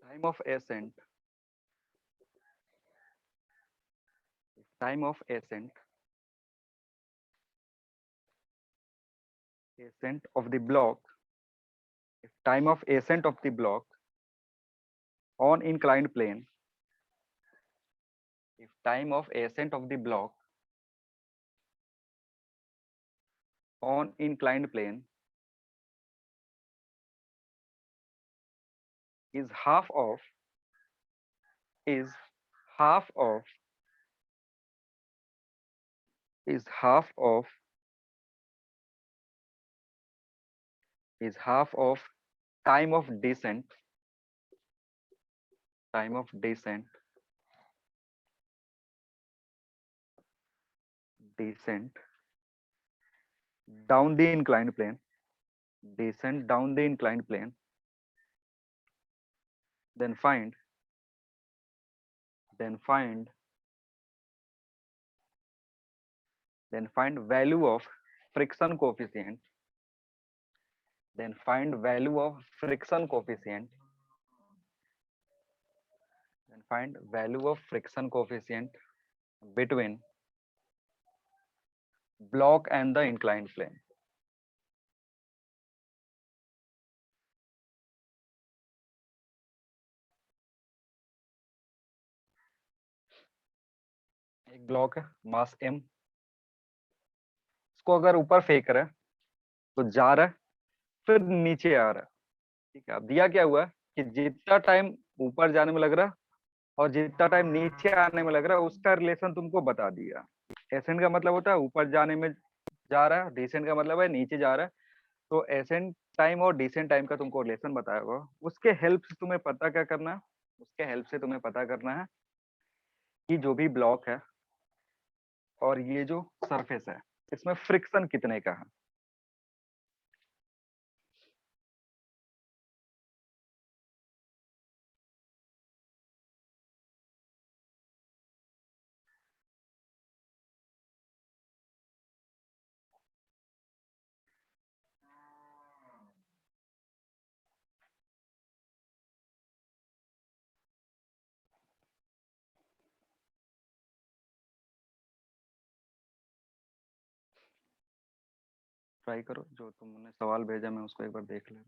time of ascent, time of ascent of the block, if time of ascent of the block on inclined plane, if time of ascent of the block on inclined plane is is half of half of half of time of descent, time of descent descent down the inclined plane, descent down the inclined plane, then find then find find value of friction coefficient, then find value of friction coefficient, then find value of friction coefficient between block and the inclined plane. एक block है मास m, इसको अगर ऊपर फेंक रहा है तो जा रहा है, फिर नीचे आ रहा है। ठीक है, अब दिया क्या हुआ है कि जितना टाइम ऊपर जाने में लग रहा है और जितना टाइम नीचे आने में लग रहा है उसका रिलेशन तुमको बता दिया। एसेंट का मतलब होता है ऊपर जाने में जा रहा है, डिसेंट का मतलब है नीचे जा रहा है। तो एसेंट टाइम और डिसेंट टाइम का तुमको रिलेशन बताया होगा, उसके हेल्प से तुम्हें पता क्या करना है, उसके हेल्प से तुम्हें पता करना है कि जो भी ब्लॉक है और ये जो सरफेस है इसमें फ्रिक्शन कितने का है। ट्राई करो, जो तुमने सवाल भेजा मैं उसको एक बार देख ले।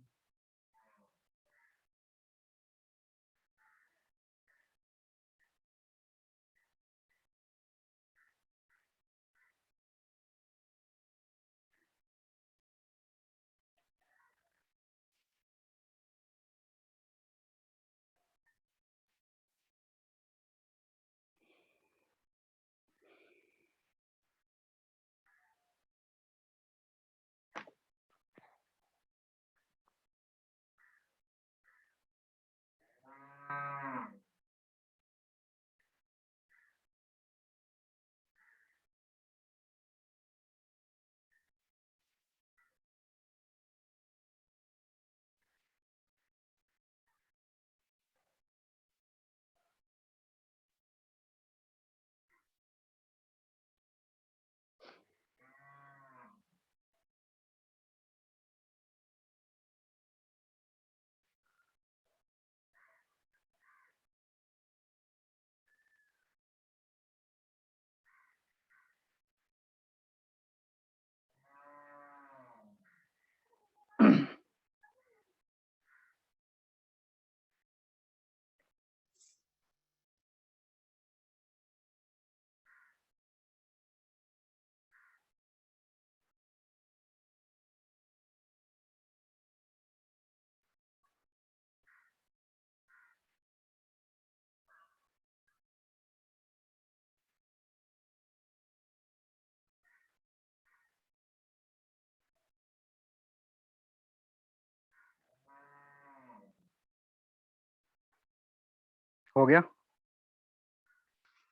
हो गया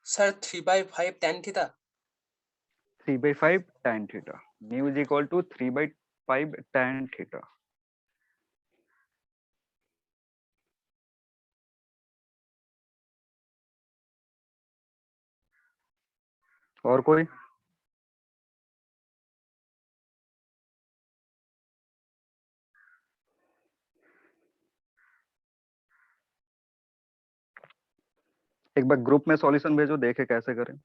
sir 3/5 tan theta. 3/5 tan theta, mu is equal to 3/5 tan theta. और कोई? एक बार ग्रुप में सॉल्यूशन भेजो, देखे कैसे करें।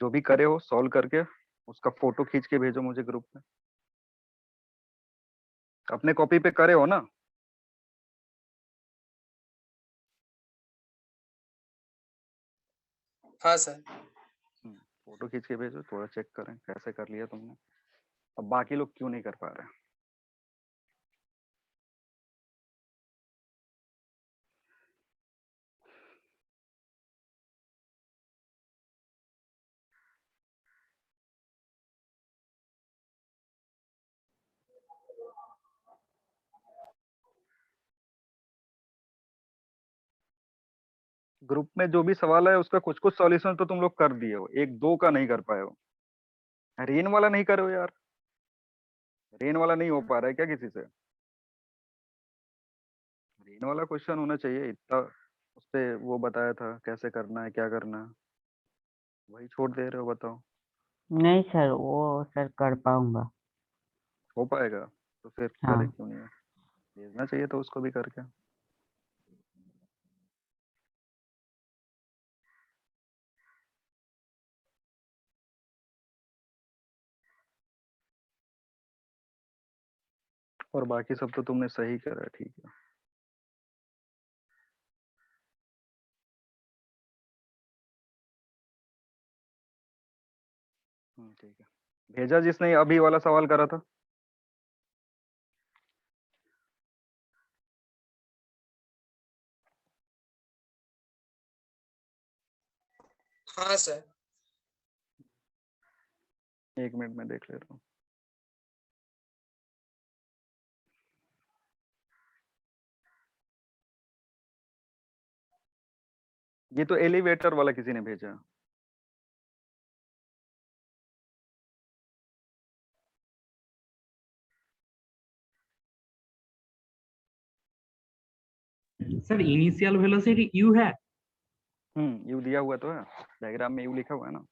जो भी करे हो सॉल्व करके उसका फोटो खींच के भेजो मुझे ग्रुप में। अपने कॉपी पे करे हो ना? हाँ सर। फोटो खींच के भेजो, थोड़ा चेक करें कैसे कर लिया तुमने। अब बाकी लोग क्यों नहीं कर पा रहे? ग्रुप में जो भी सवाल है उसका कुछ कुछ सॉल्यूशन तो तुम लोग कर दिए हो, एक दो का नहीं कर पाए हो। रेन वाला नहीं करे हो यार? रेन वाला नहीं हो पा रहा है क्या किसी से? रेन वाला क्वेश्चन होना चाहिए इतना। उस पे वो बताया था कैसे करना है क्या करना है, वही छोड़ दे रहे हो, बताओ। नहीं सर, वो सर कर पाऊंगा। हो पाएगा तो फिर करे हाँ। क्यों नहीं है? भेजना चाहिए तो उसको भी करके। और बाकी सब तो तुमने सही करा है, ठीक है। ठीक है। भेजा जिसने अभी वाला सवाल करा था? हाँ सर। एक मिनट में देख लेता हूँ। ये तो एलिवेटर वाला किसी ने भेजा। सर इनिशियल वेलोसिटी यू है। यू दिया हुआ तो है, डायग्राम में यू लिखा हुआ है ना।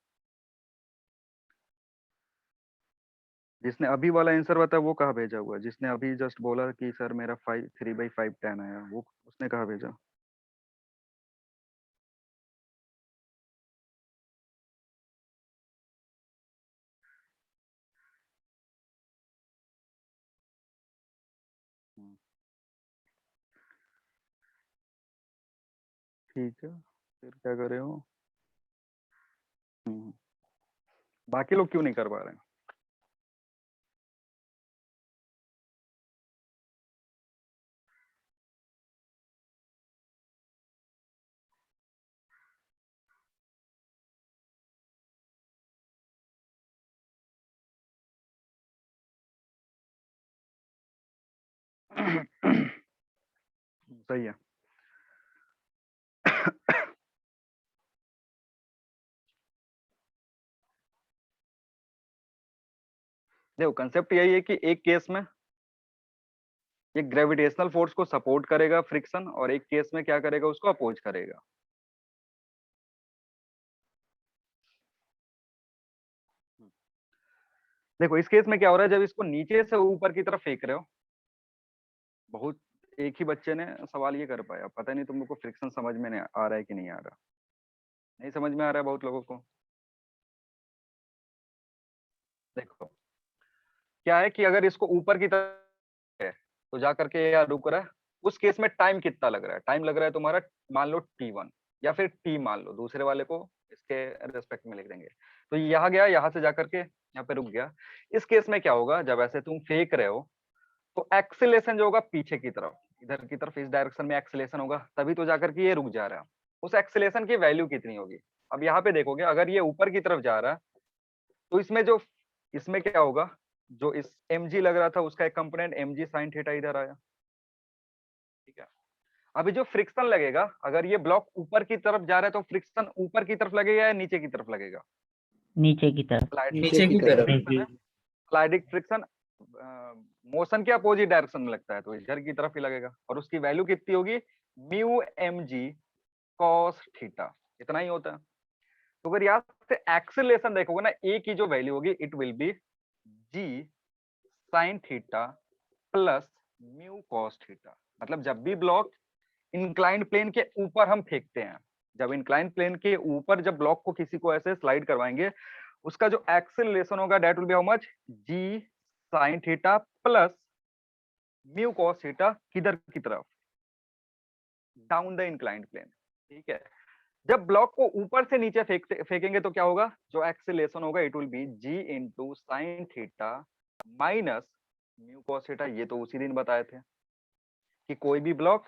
जिसने अभी वाला आंसर बताया वो कहाँ भेजा हुआ है? जिसने अभी जस्ट बोला कि सर मेरा 3/5 10 आया, वो उसने कहाँ भेजा? हम्म, ठीक है, फिर क्या करे हो? हम्म, बाकी लोग क्यों नहीं कर पा रहे हैं? सही है। देखो कंसेप्ट यही है कि एक केस में ये ग्रेविटेशनल फोर्स को सपोर्ट करेगा फ्रिक्शन, और एक केस में क्या करेगा, उसको अपोज करेगा। देखो इस केस में क्या हो रहा है, जब इसको नीचे से ऊपर की तरफ फेंक रहे हो, बहुत एक ही बच्चे ने सवाल ये कर पाया, पता नहीं तुम लोग को फ्रिक्शन समझ में नहीं आ रहा है कि नहीं आ रहा। नहीं समझ में आ रहा है बहुत लोगों को। देखो क्या है कि अगर इसको ऊपर की तरफ है तो जा करके यार रुक रहा है। उस केस में टाइम कितना लग रहा है? टाइम लग रहा है तुम्हारा, मान लो T1 या फिर T मान लो, दूसरे वाले को इसके रेस्पेक्ट में लिख देंगे। तो यहाँ गया, यहाँ से जाकर के यहाँ पे रुक गया। इस केस में क्या होगा, जब ऐसे तुम फेंक रहे हो तो एक्सीलेशन जो होगा पीछे की तरफ, इधर की तरफ, इस डायरेक्शन में एक्सीलेशन होगा, तभी तो जाकर के ये रुक जा रहा है। उस एक्सीलेशन की वैल्यू कितनी होगी? अब यहाँ पे देखोगे, अगर ये ऊपर की तरफ जा रहा है तो इसमें जो, इसमें क्या होगा, जो इस mg लग रहा था उसका एक कंपोनेंट mg sin थीटा इधर आया। ठीक है। अभी जो फ्रिक्शन लगेगा, अगर ये ब्लॉक ऊपर की तरफ जा रहा है तो फ्रिक्शन ऊपर की तरफ लगेगा या नीचे की तरफ लगेगा? नीचे की तरफ। नीचे की तरफ। स्लाइडिंग फ्रिक्शन मोशन के अपोजिट डायरेक्शन में लगता है, तो इधर की तरफ ही लगेगा, और उसकी वैल्यू कितनी होगी? म्यू mg cos थीटा, इतना ही होता है। तो अगर यहाँ से एक्सेलरेशन देखोगे ना, ए की जो वैल्यू होगी it will B g sin theta plus mu cos theta. मतलब जब भी ब्लॉक इंक्लाइंड प्लेन के ऊपर हम फेंकते हैं। जब इंक्लाइंड प्लेन के ऊपर जब ब्लॉक को किसी को ऐसे स्लाइड करवाएंगे, उसका जो एक्सेलरेशन होगा that will be how much, g sine theta plus mu cos theta, किधर की तरफ, डाउन द इंक्लाइंड प्लेन। ठीक है, जब ब्लॉक को ऊपर से नीचे फेंकेंगे तो क्या होगा, जो एक्सेलरेशन होगा it will be g into sine theta minus mu cos theta. ये तो उसी दिन बताए थे कि कोई भी ब्लॉक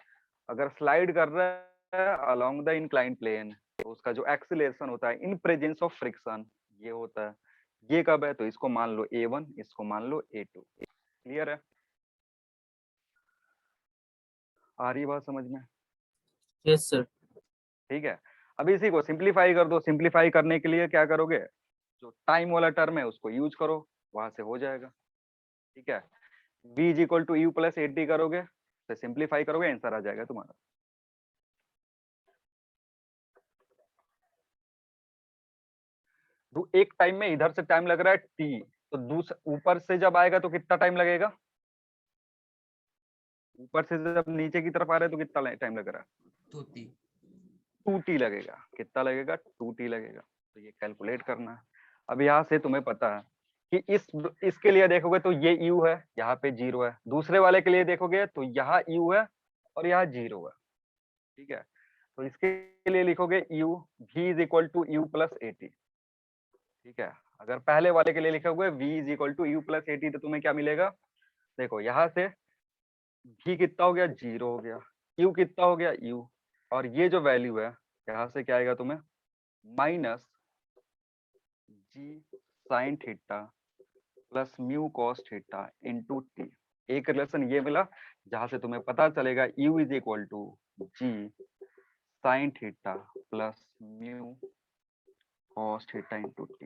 अगर स्लाइड कर रहा है अलोंग द इंक्लाइंड प्लेन तो उसका जो एक्सेलरेशन होता है इन प्रेजेंस ऑफ फ्रिक्शन ये होता है। ये कब है, तो इसको मान लो A1, इसको मान लो A2। क्लियर है, आ रही बात समझ में? Yes sir. ठीक है, अब इसी को सिंप्लीफाई कर दो। सिंप्लीफाई करने के लिए क्या करोगे, जो टाइम वाला टर्म है उसको यूज करो, वहां से हो जाएगा। ठीक है, v is equal to u plus a t करोगे तो सिंप्लीफाई करोगे, आंसर आ जाएगा तुम्हारा। तो एक टाइम में इधर से टाइम लग रहा है t, तो दूसरा ऊपर से जब आएगा तो कितना टाइम लगेगा, ऊपर से जब नीचे की तरफ आ रहा है तो कितना टाइम लग रहा है, 2t लगेगा। कितना लगेगा, 2t लगेगा। तो ये कैलकुलेट करना है। अब यहाँ से तुम्हें पता है कि इसके लिए देखोगे तो ये u है, यहाँ पे 0 है। दूसरे वाले के लिए देखोगे तो यहाँ u है और यहाँ 0 है। ठीक है, तो इसके लिए लिखोगे u v is equal to u plus a t. ठीक है, अगर पहले वाले के लिए लिखोगे v is equal to u plus a t तो तुम्हें क्या मिलेगा, देखो यहाँ से v कितना हो गया, 0 हो गया, u कितना हो गया, u, और ये जो वैल्यू है यहाँ से क्या आएगा तुम्हें, minus g sine theta plus mu cos theta into t. एक रिलेशन ये मिला जहां से तुम्हें पता चलेगा u is equal to g sine theta plus mu cos theta into t.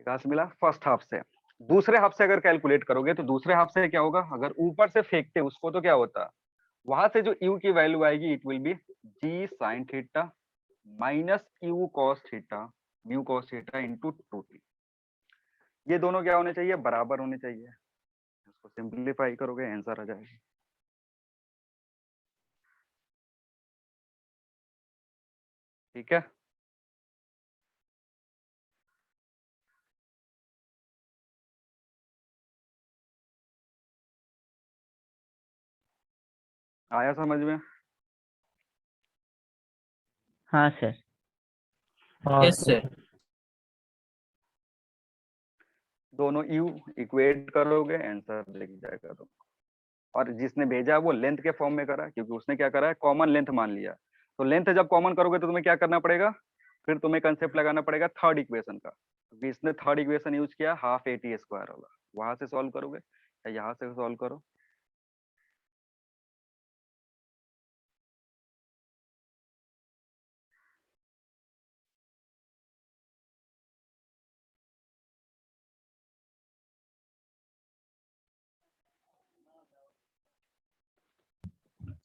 कहां से मिला, फर्स्ट हाफ से। दूसरे हाफ से अगर कैलकुलेट करोगे तो दूसरे हाफ से क्या होगा, अगर ऊपर से फेंकते उसको तो क्या होता, वहां से जो u की वैल्यू आएगी it will be g sine theta minus u cos theta mu cos theta into 2t। ये दोनों क्या होने चाहिए, बराबर होने चाहिए। इसको सिंप्लीफाई करोगे आंसर आ जाएगा। ठीक है, आया समझ में? हाँ सर। Yes sir. दोनों u इक्वेट करोगे आंसर दिख जाएगा तुम। और जिसने भेजा वो लेंथ के फॉर्म में करा, क्योंकि उसने क्या करा है, कॉमन लेंथ मान लिया। तो लेंथ जब कॉमन करोगे तो तुम्हें क्या करना पड़ेगा, फिर तुम्हें कंसेप्ट लगाना पड़ेगा थर्ड इक्वेशन का, क्योंकि इसने थर्ड इक्वेशन यूज किया हाफ एटी स्क्वायर वाला। वहां से सॉल्व करोगे या यहाँ से सॉल्व करो।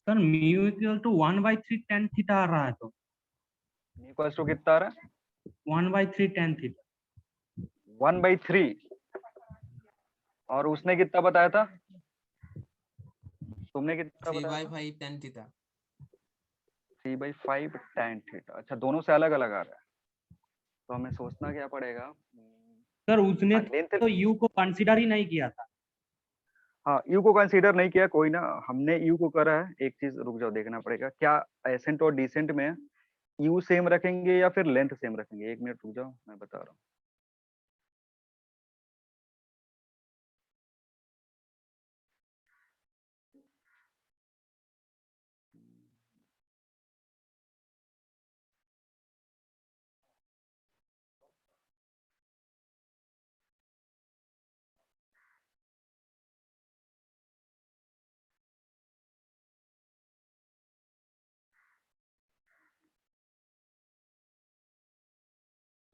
Sir mu equal to 1/3 tan theta आ रहा है, तो इक्वल्स टू कितना आ रहा है, 1/3 tan थीटा। 1/3। और उसने कितना बताया था, तुमने कितना बताया था, 3/5 tan थीटा। 3/5 tan theta. अच्छा, दोनों से अलग अलग आ रहा है, तो हमें सोचना क्या पड़ेगा। सर उसने लेंथ, तो यू को कंसीडर ही नहीं किया था। हाँ यू को कंसीडर नहीं किया, कोई ना, हमने यू को करा है। एक चीज रुक जाओ, देखना पड़ेगा क्या एसेंट और डिसेंट में यू सेम रखेंगे या फिर लेंथ सेम रखेंगे। एक मिनट रुक जाओ, मैं बता रहा हूँ।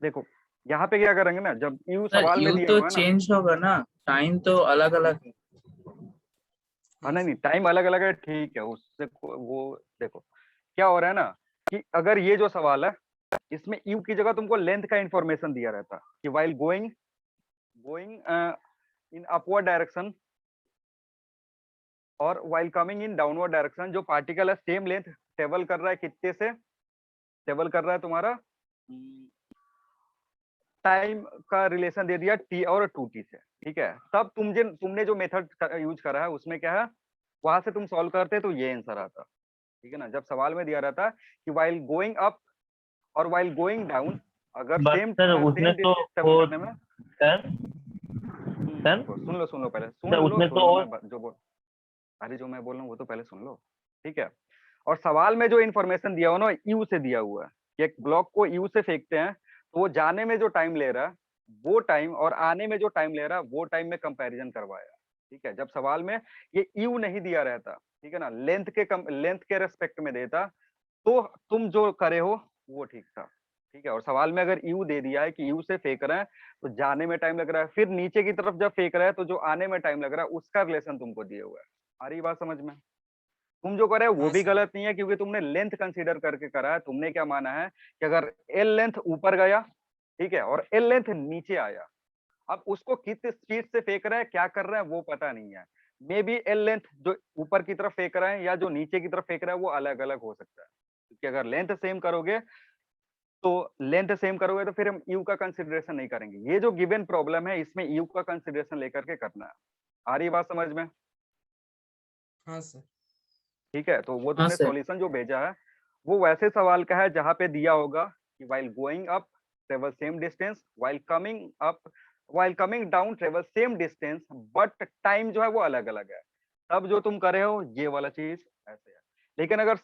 देखो यहाँ पे क्या करेंगे ना, जब यू सर सवाल में यू दिया तो हुआ है ना, चेंज होगा ना, टाइम तो अलग अलग है। हाँ नहीं टाइम अलग अलग है, ठीक है, उससे वो देखो क्या हो रहा है ना, कि अगर ये जो सवाल है इसमें यू की जगह तुमको लेंथ का इंफॉर्मेशन दिया रहता कि while going going in upward direction और while coming in downward direction जो पार्टिकल है सेम लेंथ ट्रेवल कर रहा है कितने से, ट्रेवल कर रहा है तुम्हारा टाइम का रिलेशन दे दिया टी और 2t से, ठीक है। तब तुमने जो मेथड यूज करा है उसमें क्या है, वहां से तुम सॉल्व करते तो ये आंसर आता, ठीक है ना। जब सवाल में दिया रहता कि वाइल गोइंग अप और वाइल गोइंग डाउन, अगर बट सेम सर उसमें तो ट्रेवल वो करने में सर सर सुन लो पहले, सर उसमें तो मैं जो बोल, अरे जो मैं बोल रहा हूँ वो तो पहले सुन लो, ठीक है। और सवाल में जो इन्फॉर्मेशन दिया हुआ ना यू से दिया हुआ है कि एक ब्लॉक को यू से फेंकते हैं तो वो जाने में जो टाइम ले रहा है वो टाइम और आने में जो टाइम ले रहा है वो टाइम में कंपैरिजन करवाया, ठीक है। जब सवाल में ये यू नहीं दिया रहता, ठीक है ना, लेंथ के रेस्पेक्ट में देता तो तुम जो करे हो वो ठीक था, ठीक है। और सवाल में अगर यू दे दिया है कि यू से फेंक रहे हैं तो जाने में टाइम लग रहा है, फिर नीचे की तरफ जब फेंक रहा है तो जो आने में टाइम लग रहा है उसका रिलेशन तुमको दिया हुआ है। आ रही बात समझ में? तुम जो करे वो हाँ भी सर। गलत नहीं है क्योंकि तुमने लेंथ कंसीडर करके करा है। तुमने क्या माना है कि अगर एल लेंथ ऊपर गया, ठीक है, और एल लेंथ नीचे आया, अब उसको किस स्पीड से फेंक रहा है क्या कर रहा है वो पता नहीं है। मे बी एल लेंथ जो ऊपर की तरफ फेंक रहा है या जो नीचे की तरफ फेंक रहा है वो अलग अलग हो सकता है, क्योंकि अगर लेंथ सेम करोगे तो फिर हम यू का कंसिडरेशन नहीं करेंगे। ये जो गिवन प्रॉब्लम है इसमें यू का कंसिडरेशन लेकर के करना है। आ रही बात समझ में? हाँ सर। ठीक है, तो वो हाँ तुमने सर। सॉल्यूशन जो भेजा है वो वैसे सवाल का है जहां पे दिया होगा कि while going up travel same distance, while coming down travel same distance, but time जो है वो अलग अलग है। तब जो तुम करे हो ये वाला चीज ऐसे है। लेकिन अगर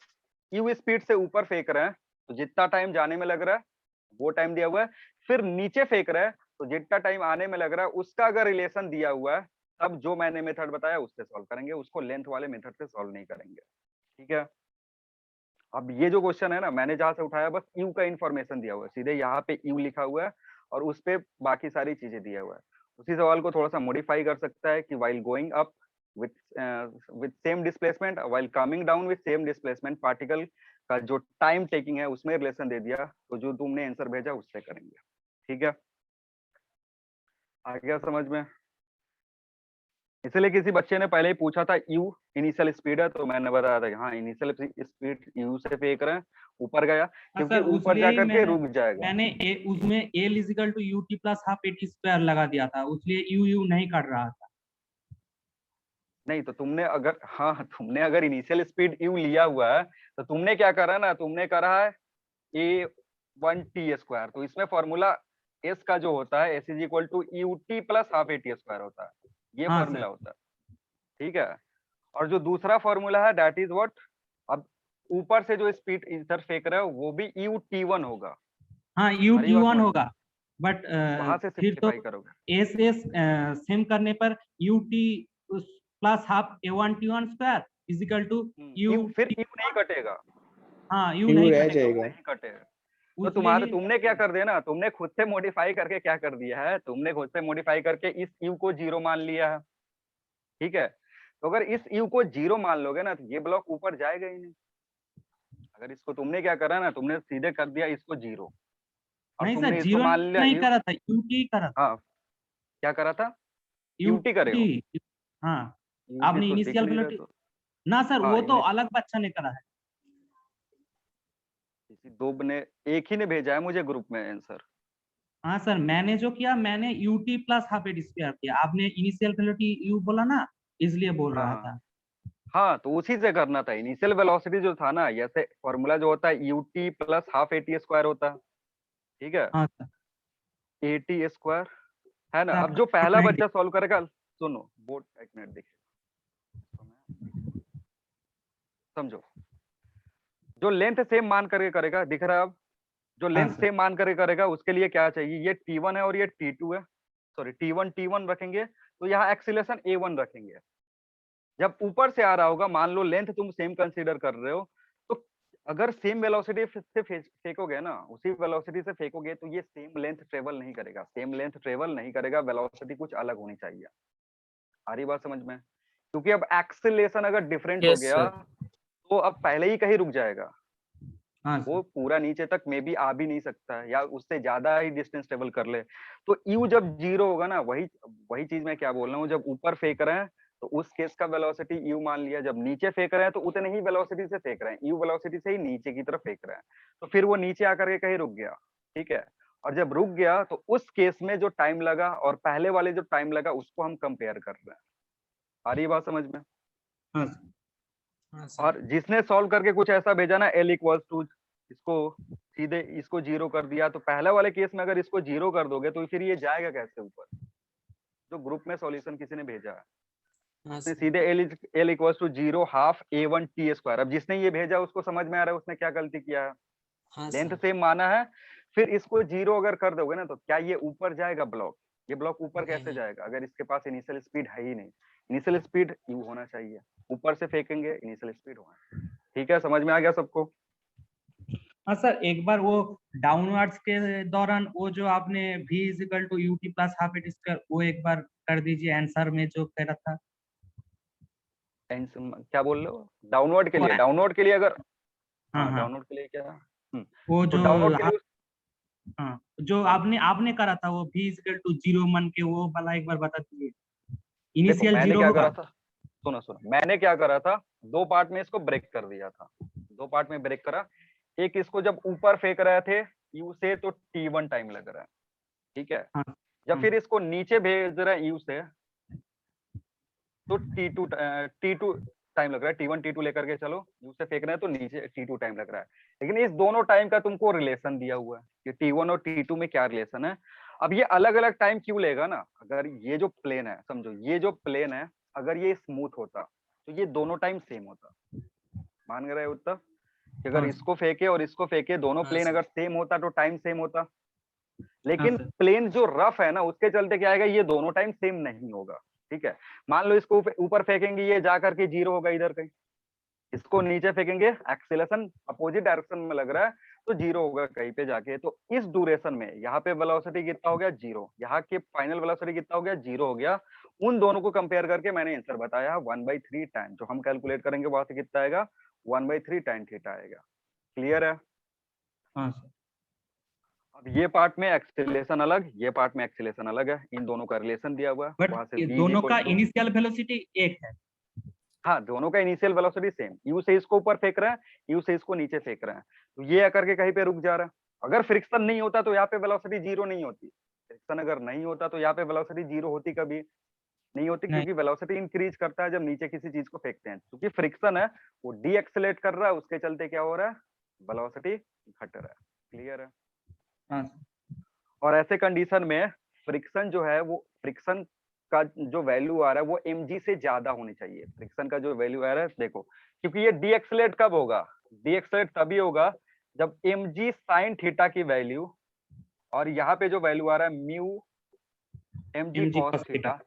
यू स्पीड से ऊपर फेंक रहे हैं तो जितना टाइम जाने में लग रहा है वो टाइम दिया हुआ है, फिर नीचे फेंक रहे हैं तो जितना टाइम आने में लग रहा है उसका अगर रिलेशन दिया हुआ है तब जो मैंने मेथड बताया उससे सॉल्व करेंगे, उसको लेंथ वाले मेथड से सॉल्व नहीं करेंगे, ठीक है। अब ये जो क्वेश्चन है ना मैंने जहां से उठाया बस यू का इन्फॉर्मेशन दिया हुआ है, सीधे यहाँ पे यू लिखा हुआ है और उस पे बाकी सारी चीजें दिया हुआ है। उसी सवाल को थोड़ा सा मॉडिफाई कर सकता है कि while going up with same displacement while coming down with same displacement, particle का जो टाइम टेकिंग है उसमें रिलेशन दे दिया, तो जो तुमने आंसर भेजा उससे करेंगे, ठीक है। आ गया समझ में? इसलिए किसी बच्चे ने पहले ही पूछा था यू इनिशियल स्पीड है तो मैंने बताया था कि हाँ इनिशियल स्पीड यू से फेंक रहे हैं, ऊपर गया हाँ क्योंकि सर, ऊपर उसलिए ही जाकर के रुक जाएगा। मैंने उसमें L is equal to u t plus half a t square लगा दिया था, इसलिए यू यू नहीं कर रहा था। नहीं तो तुमने अगर तुमने अगर इनिशियल स्पीड यू लिया हुआ है तो तुमने क्या करा ना, तुमने करा है ए 1t स्क्वायर, तो इसमें फॉर्मूला एस का जो होता है s is equal to u t plus half a t square होता है, ये हाँ फॉर्मूला सर। होता है, ठीक है। और जो दूसरा फॉर्मूला है दैट इज व्हाट, अब ऊपर से जो स्पीड इधर फेंक रहे हो वो भी यू टी वन होगा। हाँ, यू हमारी टी बात वन समझ में? होगा, बट वहां से फिर तो सिंप्लीफाई करोगे। एस एस सेम करने पर u t plus half a one t one square is equal to u फिर टी, यू नहीं कटेगा, हाँ यू यू नहीं रह कटेगा, यू जाएगा। नहीं कटेगा। तो उसलिए ही तुमने क्या कर दिया ना, तुमने खुद से मॉडिफाई करके क्या कर दिया है, तुमने खुद से मॉडिफाई करके इस यू को जीरो मान लिया है, ठीक है। तो अगर इस यू को जीरो मान लोगे ना तो ये ब्लॉक ऊपर जाएगा ही नहीं। अगर इसको तुमने क्या करा ना, तुमने सीधे कर दिया इसको जीरो और नहीं सर, तुमने इसको जीरो मान लिया नहीं यू, करा था, यू टी करा था, हाँ क्या करा था, यू यूटी करे हो, टी। हाँ, यूटी आपने तो दिख इनिशियल नहीं रहा वेलोसिटी तो। ना सर, हाँ वो तो अलग बच्चा ने करा है। किसी दो ने, एक ही ने भेजा है मुझे ग्रुप में आंसर। हाँ सर, मैंने जो किया मैंने you t plus half a t square किया, आपने इनिशियल वेलोसिटी यू बोला ना, इसलिए बोल हाँ रहा हाँ था। हाँ, तो उसी से करना था। इनिशियल वेलोसिटी जो था ना, जैसे फॉर्मूला जो होता है UT plus half a t square होता है, ठीक है, हाँ सर। एटी स्क्वायर है ना। सर, अब जो पहला नहीं बच्चा सॉल्व करेगा, सुनो बोर्ड एक मिनट देखिए, समझो, जो लेंथ सेम मान करके करेगा, दिख रहा है अब, जो हाँ लेंथ सर। सेम मान करके करेगा उसके लिए क्या चाहिए, ये T1 है और ये T2 है, सॉरी T1 रखेंगे तो यहाँ एक्सीलरेशन A1 रखेंगे। जब ऊपर से आ रहा होगा, मान लो लेंथ तुम सेम कंसीडर कर रहे हो, तो अगर सेम वेलोसिटी से फेंकोगे ना, उसी वेलोसिटी से फेंकोगे तो ये सेम लेंथ ट्रेवल नहीं करेगा, सेम लेंथ ट्रेवल नहीं करेगा, वेलोसिटी कुछ अलग होनी चाहिए। आ रही बात समझ में? क्योंकि अब एक्सीलरेशन अगर डिफरेंट हो यस गया सर। तो अब पहले ही कहीं रुक जाएगा, हाँ वो सर। पूरा नीचे तक मे बी आ भी नहीं सकता है या उससे ज्यादा ही डिस्टेंस ट्रेवल कर ले। तो यू जब जीरो होगा ना, वही वही चीज मैं क्या बोल रहा हूँ, जब ऊपर फेंक रहे हैं तो उस केस का वेलोसिटी u मान लिया। जब नीचे फेंक रहे हैं तो उतने ही वेलोसिटी से फेंक रहे हैं, u वेलोसिटी से ही नीचे की तरफ फेंक रहे हैं, तो फिर वो नीचे आकर के कहीं रुक गया, ठीक है। और जब रुक गया तो उस केस में जो टाइम लगा और पहले वाले जो टाइम लगा उसको हम कंपेयर कर रहे हैं। आ रही बात समझ में? हाँ सर। हाँ सर। और जिसने सॉल्व करके कुछ ऐसा भेजा ना L इक्वल्स टू, इसको सीधे इसको 0 कर दिया, तो पहले वाले केस में अगर इसको 0 कर दोगे तो फिर ये जाएगा कैसे ऊपर? जो ग्रुप में सॉल्यूशन किसी ने भेजा है हाँ उसने सर। सीधे L equals to 0 half A1 T square. अब जिसने ये भेजा उसको समझ में आ रहा है उसने क्या गलती किया है? हाँ लेंथ सर। सेम माना है, फिर इसको 0 अगर कर दोगे ना तो क्या ये ऊपर जाएगा ब्लॉक? ये ब्लॉक ऊपर कैसे नहीं। जाएगा अगर इसके पास इनिशियल स्पीड है ही नहीं? इनिशियल स्पीड u होना चाहिए, ऊपर से फेंकेंगे इनिशियल स्पीड होना। ठीक है, समझ में आ गया सबको? हाँ सर, एक बार वो डाउनवर्ड्स के दौरान वो जो आपने v is equal to ut plus half at square वो एक बार कर दीजिए आंसर में जो कह रहा था। क्या बोल रहे हो? डाउनवर्ड के लिए? वो- डाउनवर्ड के लिए अगर हाँ हाँ हाँ, डाउनवर्ड के लिए क्या? वो तो जो डाउनवर्ड के लिए हाँ जो आपने आपने करा था वो v इजिकल टू 0 मन के वो वाला एक बार बता दीजिए। देखो इनिशियल मैंने 0 क्या होगा। करा था, सुनो सुनो, मैंने क्या करा था, दो पार्ट में इसको ब्रेक कर दिया था, दो पार्ट में ब्रेक करा। एक इसको जब ऊपर फेंक रहे थे यू से तो t1 टाइम लग रहा है, ठीक है। हाँ जब हाँ, फिर इसको नीचे भेज रहे हैं यू से तो t2 टाइम लग रहा है। t1 t2 लेकर के चलो, यू से फेंक रहे हैं तो नीचे t2 टाइम लग रहा है। लेकिन इस दोनों टाइम का तुमको रिलेशन दिया हुआ है कि t1 और t2 में क्या रिलेशन है। अब ये अलग अलग टाइम क्यों लेगा ना, अगर ये जो प्लेन है, समझो ये जो प्लेन है अगर ये स्मूथ होता तो ये दोनों टाइम सेम होता। मान रहे हो उत्तर कि अगर हाँ इसको फेंके और इसको फेंके दोनों हाँ प्लेन सर। अगर सेम होता तो टाइम सेम होता। हाँ लेकिन सर। प्लेन जो रफ है ना उसके चलते क्या आएगा, ये दोनों टाइम सेम नहीं होगा, ठीक है। मान लो इसको ऊपर फेंकेंगे ये जा करके 0 होगा इधर कहीं, इसको नीचे फेंकेंगे एक्सेलरेशन अपोजिट डायरेक्शन में लग रहा है तो 0 होगा कहीं पे जाके। तो इस ड्यूरेशन में यहाँ पे वेलोसिटी कितना हो गया 0, यहाँ के फाइनल वेलोसिटी कितना हो गया 0 हो गया। उन दोनों को कंपेयर करके मैंने आंसर बताया 1/3 tan, जो हम कैलकुलेट करेंगे वहां से कितना आएगा 1/3 tan थीटा आएगा। क्लियर है? हाँ सर। अब ये पार्ट में एक्सेलरेशन अलग, ये पार्ट में एक्सेलरेशन अलग है, इन दोनों का रिलेशन दिया हुआ है बट वहां से ये v दोनों इक्वल का टू, इनिशियल वेलोसिटी एक है। हाँ दोनों का इनिशियल वेलोसिटी सेम, यू से इसको ऊपर फेंक रहे हैं, यू से इसको नीचे फेंक रहे हैं, तो ये आकर के कहीं पे रुक जा रहा है। अगर फ्रिक्शन नहीं होता तो यहाँ पे वेलोसिटी 0 नहीं होती। फ्रिक्शन अगर नहीं होता तो यहाँ पे वेलोसिटी 0 होती, कभी नहीं होती, नहीं। क्योंकि वेलोसिटी इंक्रीज करता है जब नीचे किसी चीज को फेंकते हैं। क्योंकि फ्रिक्शन है वो डी एक्सेलेट कर रहा है, उसके चलते क्या हो रहा है, वेलोसिटी घट रहा है। क्लियर है? हाँ सर। और ऐसे कंडीशन में फ्रिक्शन जो है वो फ्रिक्शन का जो वैल्यू आ रहा है वो mg से ज्यादा होनी चाहिए। फ्रिक्शन का जो वैल्यू आ रहा है देखो, क्योंकि ये डी एक्सेलेट कब होगा, डी एक्सेलेट तभी होगा जब mg sin थीटा की वैल्यू और यहाँ पे जो वैल्यू आ रहा है mu mg mg cos cos theta, theta,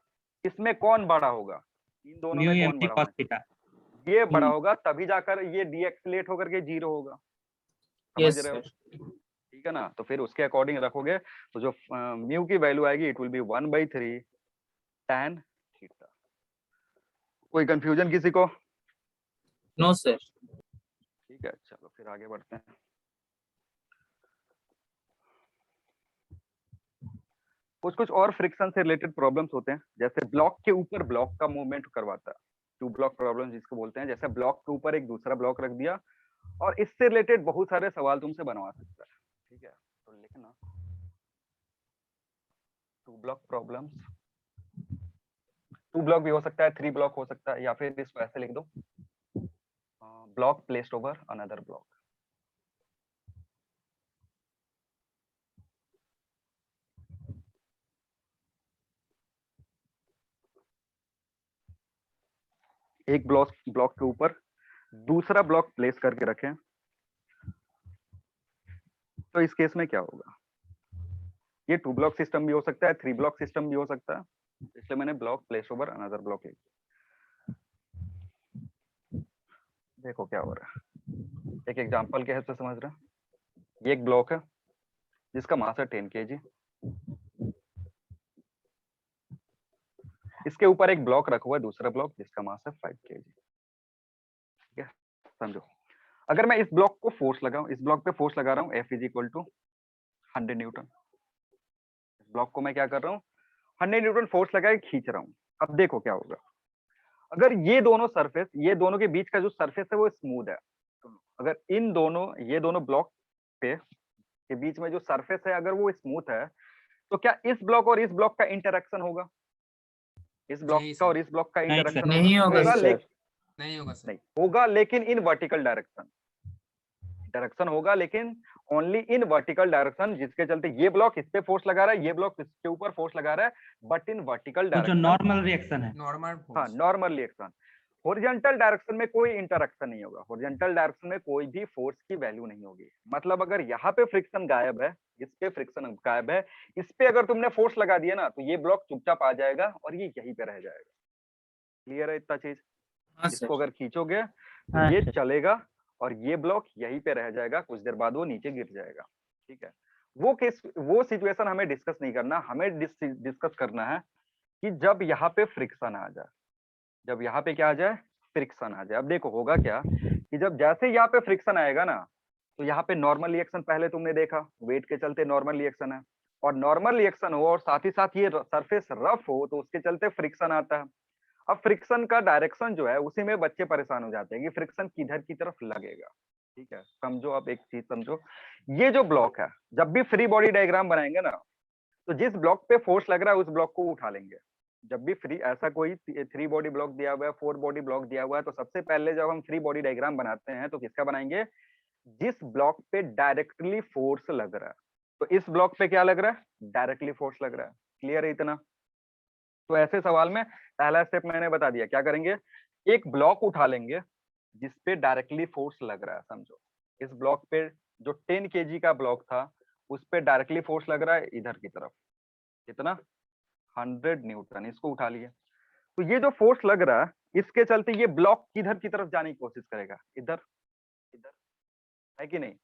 इसमें कौन बड़ा होगा, इन दोनों म्यू में कौन mg बड़ा cos होना थीटा। चाहिए? ये बड़ा होगा तभी जाकर ये डी एक्सेलेट होकर के 0 होगा। समझ यस रहे हो? सर। ठीक है ना? तो फिर उसके अकॉर्डिंग रखोगे तो जो म्यू की वैल्यू आएगी it will be 1/3 tan theta. कोई कंफ्यूजन किसी को? No sir. ठीक है, चलो फिर आगे बढ़ते हैं। कुछ कुछ और फ्रिक्शन से रिलेटेड प्रॉब्लम्स होते हैं, जैसे ब्लॉक के ऊपर ब्लॉक का मूवमेंट करवाता है, टू ब्लॉक प्रॉब्लम जिसको बोलते हैं। जैसे ब्लॉक के ऊपर एक दूसरा ब्लॉक रख दिया और इससे रिलेटेड बहुत सारे सवाल तुमसे बनवा सकता है, ठीक है। तो लिखना two block problems, two block भी हो सकता है, 3 ब्लॉक हो सकता है, या फिर इसको ऐसे लिख दो block placed over another block. एक ब्लॉक ब्लॉक के ऊपर दूसरा ब्लॉक प्लेस करके रखें, तो इस केस में क्या होगा, ये 2 ब्लॉक सिस्टम भी हो सकता है, 3 ब्लॉक सिस्टम भी हो सकता है, इसलिए मैंने block place over another block लिखा। देखो क्या हो रहा है, एक एग्जांपल के हेल्प से समझ रहे हैं। ये एक ब्लॉक है जिसका मास है 10 kg, इसके ऊपर एक ब्लॉक रखा हुआ है दूसरा ब्लॉक जिसका मास है 5 kg, ठीक है। समझो, अगर मैं इस ब्लॉक को फोर्स लगाऊं, इस ब्लॉक पे फोर्स लगा रहा हूं F इक्वल टू 100 न्यूटन, इस ब्लॉक को मैं क्या कर रहा हूं 100 न्यूटन फोर्स लगा के खींच रहा हूं। अब देखो क्या होगा, अगर ये दोनों सरफेस, ये दोनों के बीच का जो सरफेस है वो स्मूथ है, तो अगर इन दोनों, ये दोनों ब्लॉक पे के बीच में जो सरफेस है अगर वो स्मूथ है, तो क्या इस ब्लॉक और इस ब्लॉक का इंटरेक्शन होगा? इस ब्लॉक नहीं का और सर, इस ब्लॉक का नहीं इंटरेक्शन सर। नहीं होगा होगा, सर। लेकिन नहीं होगा सर। नहीं होगा, लेकिन इन वर्टिकल डायरेक्शन इंटरेक्शन होगा, लेकिन ओनली इन वर्टिकल डायरेक्शन, जिसके चलते ये ब्लॉक इस पे फोर्स लगा रहा है, ये ब्लॉक इसके ऊपर फोर्स लगा रहा है, बट इन वर्टिकल वो जो डायरेक्शन। नॉर्मल रिएक्शन है। नॉर्मल हाँ, force. Normal reaction. Horizontal direction में कोई इंटरेक्शन नहीं होगा, हॉरिजॉन्टल डायरेक्शन में कोई भी फोर्स की वैल्यू नहीं होगी। मतलब अगर यहाँ पे फ्रिक्शन गायब है, इस पे फ्रिक्शन गायब है, इस पे अगर तुमने फोर्स लगा दिया ना, तो ये ब्लॉक चुपचाप आ जाएगा और ये यहीं पे रह जाएगा। क्लियर है इतना चीज? हाँ इसको सर। अगर खींचोगे तो हाँ ये सर। चलेगा और ये ब्लॉक यहीं पे रह जाएगा, कुछ देर बाद वो नीचे गिर जाएगा। ठीक है, वो केस, वो सिचुएशन हमें डिस्कस नहीं करना, हमें डिस्कस करना है कि जब यहाँ पे फ्रिक्शन आ जाए, जब यहाँ पे क्या आ जाए, फ्रिक्शन आ जाए। अब देखो होगा क्या कि जब जैसे यहाँ पे फ्रिक्शन आएगा ना, तो यहाँ पे नॉर्मल रिएक्शन पहले तुमने देखा, वेट के चलते नॉर्मल रिएक्शन है, और नॉर्मल रिएक्शन हो और साथ ही साथ ये सरफेस रफ हो, तो उसके चलते फ्रिक्शन आता है। अब फ्रिक्शन का डायरेक्शन जो है उसी में बच्चे परेशान हो जाते हैं कि फ्रिक्शन किधर की तरफ लगेगा। ठीक है, समझो, आप एक चीज समझो, ये जो ब्लॉक है, जब भी फ्री बॉडी डायग्राम बनाएंगे ना, तो जिस ब्लॉक पे फोर्स लग रहा है उस ब्लॉक को उठा लेंगे। जब भी फ्री ऐसा कोई 3 बॉडी ब्लॉक दिया हुआ है, 4 बॉडी ब्लॉक दिया हुआ है, तो सबसे पहले जब हम फ्री बॉडी डायग्राम बनाते हैं तो किसका बनाएंगे? जिस ब्लॉक पे डायरेक्टली फोर्स लग रहा है। तो इस ब्लॉक पे क्या लग रहा है? डायरेक्टली फोर्स लग रहा है। क्लियर है इतना? तो ऐसे सवाल में पहला स्टेप मैंने बता दिया, क्या करेंगे, एक ब्लॉक उठा लेंगे जिसपे डायरेक्टली फोर्स लग रहा है। समझो, इस ब्लॉक पे जो 10 kg का ब्लॉक था, उस पे डायरेक्टली फोर्स लग रहा है इधर की तरफ, कितना? 100 न्यूटन। इसको उठा लिया, तो ये जो फोर्स लग रहा है, इसके चलते ये ब्लॉक किधर की तरफ जाने की कोशिश करेगा? इधर, इधर, है कि नहीं?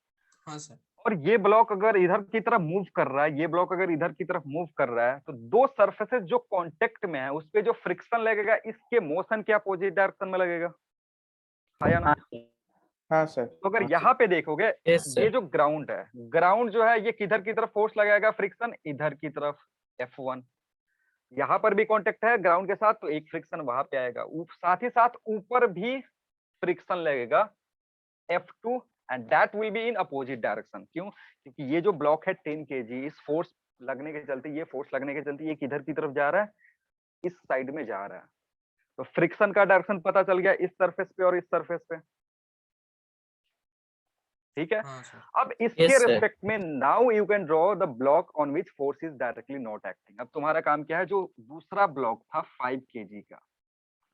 हाँ सर। और ये ब्लॉक अगर इधर की तरफ मूव कर रहा है, ये ब्लॉक अगर इधर की तरफ मूव कर रहा है, तो दो सरफेसेस जो कांटेक्ट में है उस पे जो फ्रिक्शन लगेगा, इसके मोशन के अपोजिट डायरेक्शन में लगेगा, है या ना? हाँ सर। हाँ सर। तो अगर यहाँ पे देखोगे, यस ये सर। जो ग्राउंड है, ग्राउंड जो है ये किधर की तरफ फोर्स लगाएगा? फ्रिक्शन इधर की तरफ, F1। यहाँ पर भी कांटेक्ट है ग्राउंड के साथ, तो एक फ्रिक्शन वहां पे आएगा। साथ ही साथ ऊपर भी फ्रिक्शन लगेगा, F2, and that will be in opposite direction. क्यों? क्योंकि ये जो ब्लॉक है 10 kg, इस फोर्स लगने के चलते, ये फोर्स लगने के चलते ये किधर की तरफ जा रहा है? इस साइड में जा रहा है। तो फ्रिक्शन का डायरेक्शन पता चल गया, इस सरफेस पे और इस सरफेस पे। ठीक है, हाँ सर। अब इसके Yes, sir. रिस्पेक्ट में now you can draw the block on which force is directly not acting. अब तुम्हारा काम क्या है, जो दूसरा ब्लॉक था 5 kg का,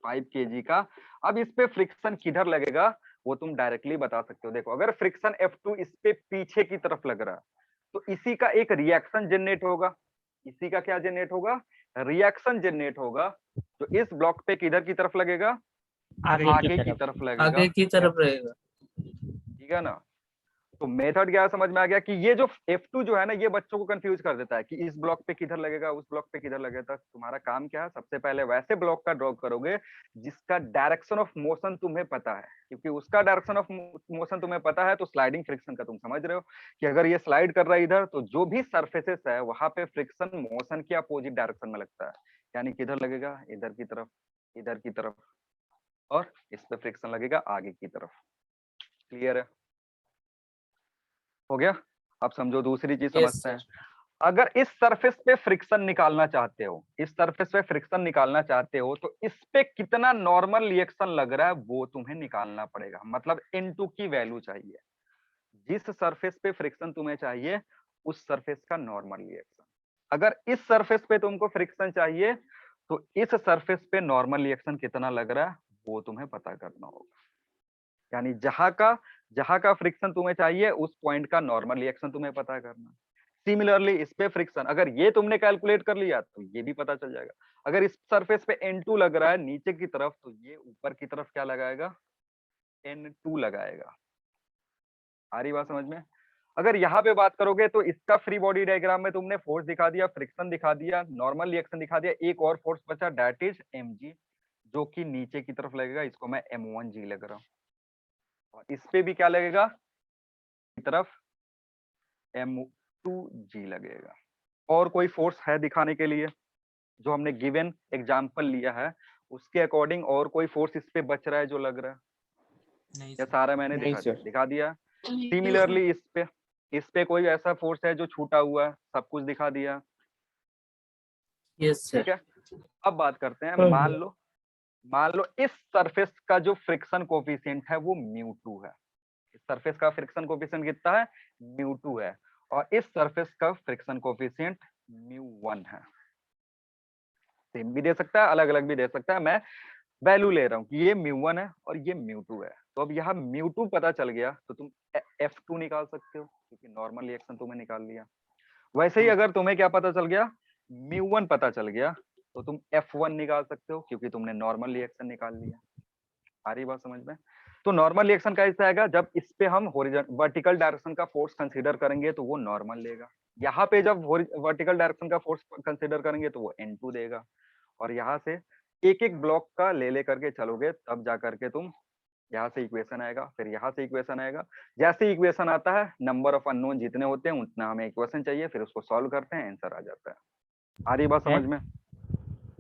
5 kg का, अब इस पे फ्रिक्शन किधर लगेगा वो तुम डायरेक्टली बता सकते हो। देखो, अगर फ्रिक्शन F2 इस पे पीछे की तरफ लग रहा है, तो इसी का एक रिएक्शन जनरेट होगा। इसी का क्या जनरेट होगा? रिएक्शन जनरेट होगा, जो इस ब्लॉक पे किधर की तरफ लगेगा? आगे की तरफ लगेगा, आगे की तरफ रहेगा। ठीक है ना? तो मेथड क्या समझ में आ गया कि ये जो F2 जो है ना, ये बच्चों को कंफ्यूज कर देता है कि इस ब्लॉक पे किधर लगेगा, उस ब्लॉक पे किधर लगेगा। तुम्हारा काम क्या है, सबसे पहले वैसे ब्लॉक का ड्रॉ करोगे जिसका डायरेक्शन ऑफ मोशन तुम्हें पता है, क्योंकि उसका डायरेक्शन ऑफ मोशन तुम्हें पता है, तो स्लाइडिंग फ्रिक्शन का तुम समझ रहे हो कि अगर ये स्लाइड कर रहा है इधर, तो जो भी सर्फेसेस है वहां पे फ्रिक्शन मोशन के अपोजिट डायरेक्शन में लगता है। यानी किधर लगेगा? इधर की तरफ, इधर की तरफ, और इस पे फ्रिक्शन लगेगा आगे की तरफ। क्लियर है? हो गया? अब समझो दूसरी चीज Yes, समझते हैं। sir. अगर इस सरफेस पे फ्रिक्शन निकालना चाहते हो, इस सरफेस पे फ्रिक्शन निकालना चाहते हो, तो इस पे कितना नॉर्मल रिएक्शन लग रहा है वो तुम्हें निकालना पड़ेगा। मतलब N2 की वैल्यू चाहिए। जिस सरफेस पे फ्रिक्शन तुम्हें चाहिए उस सरफेस का नॉर्मल रिएक्शन। अगर इस सरफेस पे तुमको फ्रिक्शन चाहिए, तो इस सरफेस पे नॉर्मल रिएक्शन कितना लग रहा है वो तुम्हें पता करना होगा। यानी जहां का फ्रिक्शन तुम्हें चाहिए उस पॉइंट का नॉर्मल रिएक्शन तुम्हें पता करना। सिमिलरली इस पे फ्रिक्शन अगर ये तुमने कैलकुलेट कर लिया तो ये भी पता चल जाएगा। अगर इस सरफेस पे N2 लग रहा है नीचे की तरफ, तो ये ऊपर की तरफ क्या लगाएगा? N2 लगाएगा। आ रही बात समझ में? अगर यहाँ पे बात करोगे तो इसका फ्री बॉडी डायग्राम में तुमने फोर्स दिखा दिया, फ्रिक्शन दिखा दिया, नॉर्मल रिएक्शन दिखा दिया, एक और फोर्स बचा, दैट इज mg, जो कि नीचे की तरफ लगेगा। इसको मैं m1g लग रहा हूँ। और इस पे भी क्या लगेगा? की तरफ m2g लगेगा। और कोई फोर्स है दिखाने के लिए? जो हमने गिवन एग्जांपल लिया है उसके अकॉर्डिंग और कोई फोर्स इस पे बच रहा है जो लग रहा है? नहीं या सर। सारा मैंने नहीं दिखा सर। दिया? दिखा दिया। सिमिलरली इस पे कोई ऐसा फोर्स है जो छूटा हुआ है? सब कुछ दिखा दिया। यस ठीक सर। है, अब बात करते हैं। मान लो इस सरफेस का जो फ्रिक्शन कोफिशिएंट है वो μ2 है। इस सरफेस का फ्रिक्शन कोफिशिएंट कितना है? μ2 है। और इस सरफेस का फ्रिक्शन कोफिशिएंट μ1 है। सेम भी दे सकता है, अलग अलग भी दे सकता है। मैं वैल्यू ले रहा हूँ कि ये μ1 है और ये μ2 है। तो अब यहाँ μ2 पता चल गया तो तुम F2 निकाल सकते हो, क्योंकि नॉर्मल रिएक्शन तुमने निकाल लिया। वैसे ही अगर तुम्हें क्या पता चल गया, μ1 पता चल गया, तो तुम F1 निकाल सकते हो, क्योंकि तुमने नॉर्मल रिएक्शन निकाल लिया। आ रही बात समझ में? तो नॉर्मल रिएक्शन कैसा आएगा? जब इस पे हम वर्टिकल डायरेक्शन का फोर्स कंसीडर करेंगे तो वो नॉर्मल लेगा। यहाँ पे जब वर्टिकल डायरेक्शन का फोर्स कंसीडर करेंगे तो वो N2 देगा। और यहाँ से एक एक ब्लॉक का ले करके चलोगे, तब जा करके तुम यहाँ से इक्वेशन आएगा, फिर यहाँ से इक्वेशन आएगा। जैसे इक्वेशन आता है, नंबर ऑफ अननोन जितने होते हैं उतना हमें इक्वेशन चाहिए, फिर उसको सॉल्व करते हैं, आंसर आ जाता है। आ रही बात समझ में?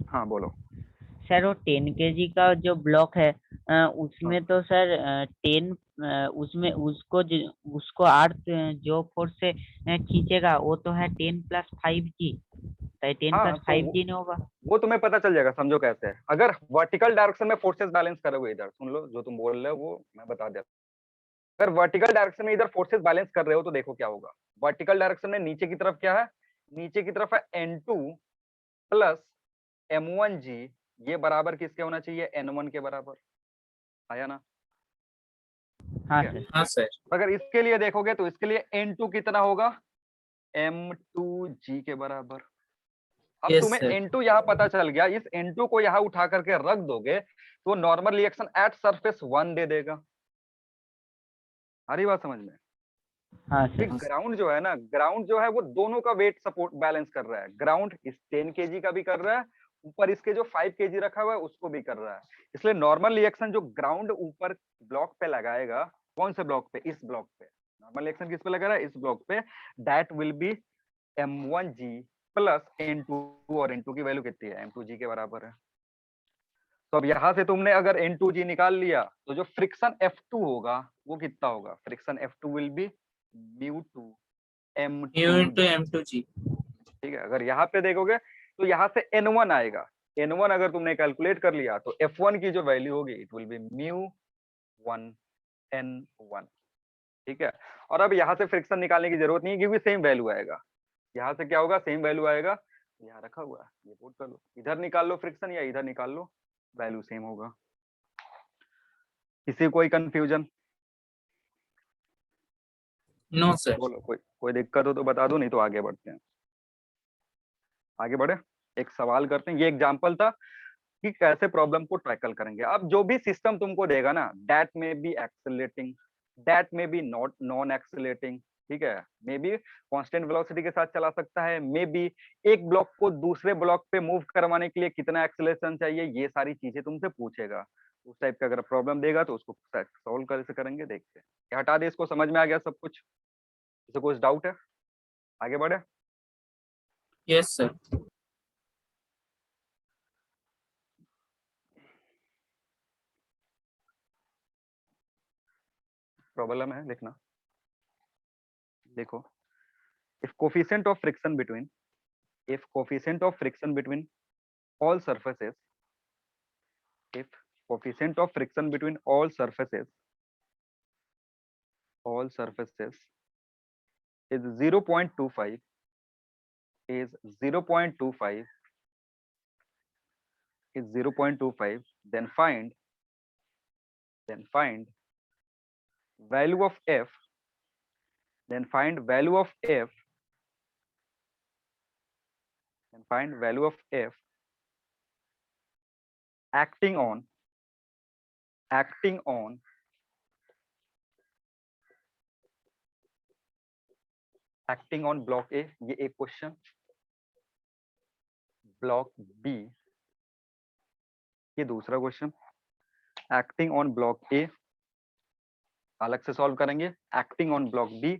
हाँ बोलो। सर वो 10 kg का जो ब्लॉक है उसमें तो सर 10 उसमें उसको अर्थ जो फोर्स से खींचेगा वो तो है 10 + 5g, तो 10 हाँ, + 5g नहीं होगा? वो तुम्हें पता चल जाएगा। समझो कैसे है। अगर वर्टिकल डायरेक्शन में फोर्सेस बैलेंस करोगे, इधर सुन लो, जो तुम बोल रहे हो वो मैं बता देता। अगर वर्टिकल डायरेक्शन में इधर फोर्सेस बैलेंस कर रहे हो तो देखो क्या होगा। वर्टिकल डायरेक्शन में नीचे की तरफ क्या है? नीचे की तरफ है N2 प्लस M1G। ये बराबर किसके होना चाहिए? N1 के बराबर। आया ना? हाँ ठीक है। सर। हाँ सर। अगर इसके लिए देखोगे तो इसके लिए N2 कितना होगा? M2G के बराबर। अब यस तुम्हें सर। N2 यहाँ पता चल गया। इस N2 को यहाँ उठा करके रख दोगे तो नॉर्मल रिएक्शन एट सरफेस 1 दे देगा। आ रही बात समझ में? हाँ ये सर। ग्राउंड जो है ना, ग्राउंड जो है वो दोनों का वेट सपोर्ट बैलेंस कर रहा है। ग्राउंड इस 10 kg का भी कर रहा है, ऊपर इसके जो 5 kg रखा हुआ है उसको भी कर रहा है। इसलिए नॉर्मल रिएक्शन जो ग्राउंड ऊपर ब्लॉक पे लगाएगा, कौन से ब्लॉक पे? इस ब्लॉक पे। नॉर्मल रिएक्शन किस पे लगा रहा है? इस ब्लॉक पे। That will B M1G plus N2। और N2 की वैल्यू कितनी है? M2G के बराबर है। तो अब यहाँ से तुमने अगर N2G निकाल लिया तो जो फ्रिक्शन F2 होगा वो कितना होगा? Friction F2 will be μ2 U into M2G। M2G। ठीक है। अगर यहाँ पे देखोगे तो यहाँ से N1 आएगा। N1 अगर तुमने कैलकुलेट कर लिया तो F1 की जो वैल्यू होगी इट विल बी μ1 N1। ठीक है। और अब यहाँ से फ्रिक्शन निकालने की जरूरत नहीं है, क्योंकि सेम वैल्यू आएगा। यहाँ से क्या होगा? सेम वैल्यू आएगा। यहाँ रखा हुआ है, ये पुट कर लो। इधर निकाल लो फ्रिक्शन या इधर निकाल लो, वैल्यू सेम होगा। किसी कोई कंफ्यूजन? No sir. बोलो, कोई दिक्कत हो तो बता दो, नहीं तो आगे बढ़ते हैं। आगे बढ़े, एक सवाल करते हैं। ये एग्जांपल था कि कैसे प्रॉब्लम को टैकल करेंगे। अब जो भी सिस्टम तुमको देगा ना, दैट में बी एक्सेलरेटिंग, दैट में बी नॉट नॉन एक्सेलरेटिंग। ठीक है। मे बी कांस्टेंट वेलोसिटी के साथ चला सकता है, मे बी एक ब्लॉक को दूसरे ब्लॉक पे मूव करवाने के लिए कितना एक्सेलरेशन चाहिए, ये सारी चीजें तुमसे पूछेगा। उस टाइप का अगर प्रॉब्लम देगा तो उसको सॉल्व कैसे करेंगे देखते हैं। क्या हटा दे इसको? समझ में आ गया सब कुछ? इसे कुछ डाउट है? आगे बढ़े। Yes sir. प्रॉब्लम है, लिखना। देखो, if coefficient of friction between all surfaces if coefficient of friction between all surfaces is 0.25 is 0.25 is 0.25, then find value of f, then find value of f acting on block A। ये एक question. Block B ये दूसरा question. Acting on block A अलग से solve करेंगे, acting on block B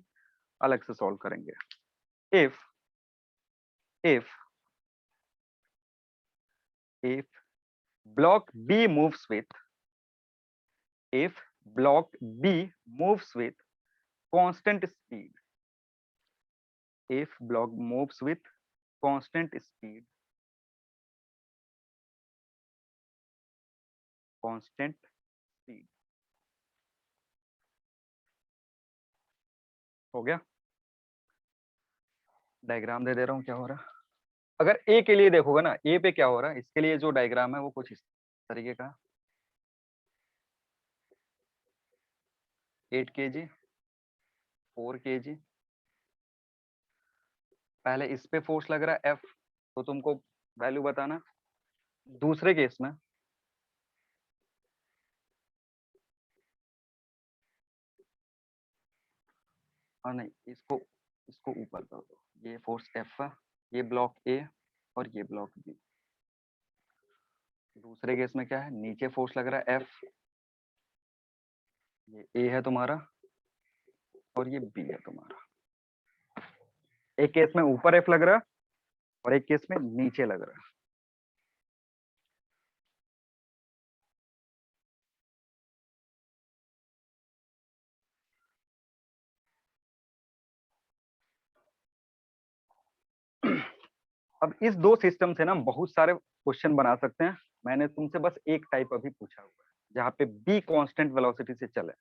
अलग से solve करेंगे। if block B moves with, if block B moves with constant speed, if block moves with constant speed, constant speed, हो गया। Diagram दे रहा हूं क्या हो रहा है। अगर ए के लिए देखोगे ना, ए पे क्या हो रहा है, इसके लिए जो डायग्राम है वो कुछ इस तरीके का, 8 kg 4 kg, पहले इस पे फोर्स लग रहा है F, तो तुमको वैल्यू बताना। दूसरे केस में हाँ नहीं, इसको इसको ऊपर कर दो, ये फोर्स F है, ये ब्लॉक ए और ये ब्लॉक बी। दूसरे केस में क्या है, नीचे फोर्स लग रहा है F, ये ए है तुम्हारा और ये बी है तुम्हारा। एक केस में ऊपर F लग रहा है और एक केस में नीचे लग रहा है। अब इस दो सिस्टम से ना बहुत सारे क्वेश्चन बना सकते हैं। मैंने तुमसे बस एक टाइप अभी पूछा हुआ है जहाँ पे बी कांस्टेंट वेलोसिटी से चले।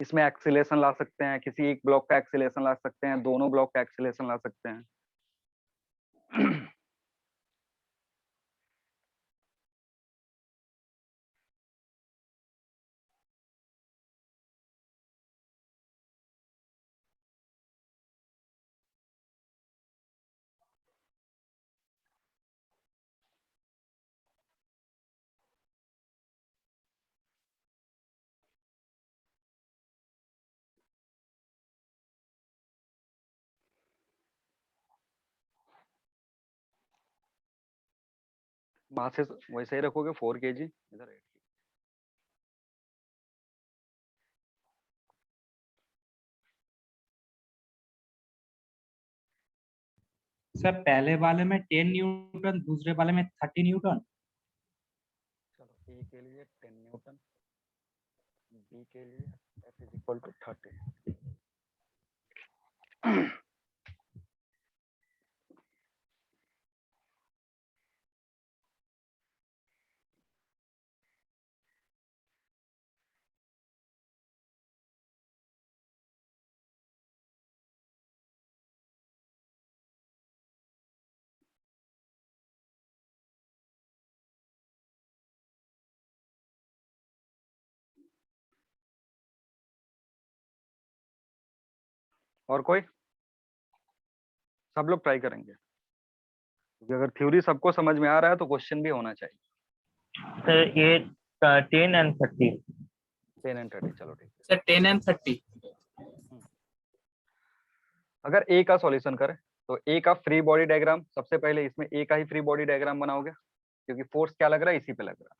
इसमें एक्सीलरेशन ला सकते हैं, किसी एक ब्लॉक का एक्सीलरेशन ला सकते हैं, दोनों ब्लॉक का एक्सीलरेशन ला सकते हैं। मासेस वैसे ही रखोगे 4 kg, इधर 8 kg। सर पहले वाले में 10 न्यूटन, दूसरे वाले में 30 न्यूटन। चलो ए के लिए 10 न्यूटन, बी के लिए F इज इक्वल टू 30। और कोई, सब लोग ट्राई करेंगे क्योंकि अगर थ्योरी सबको समझ में आ रहा है तो क्वेश्चन भी होना चाहिए। सर ये 10 and 30। 10 and 30, चलो ठीक है। Sir 10 and 30। अगर ए का सॉल्यूशन करें तो ए का फ्री बॉडी डायग्राम, सबसे पहले इसमें ए का ही फ्री बॉडी डायग्राम बनाओगे क्योंकि फोर्स क्या लग रहा है, इसी पे लग रहा है।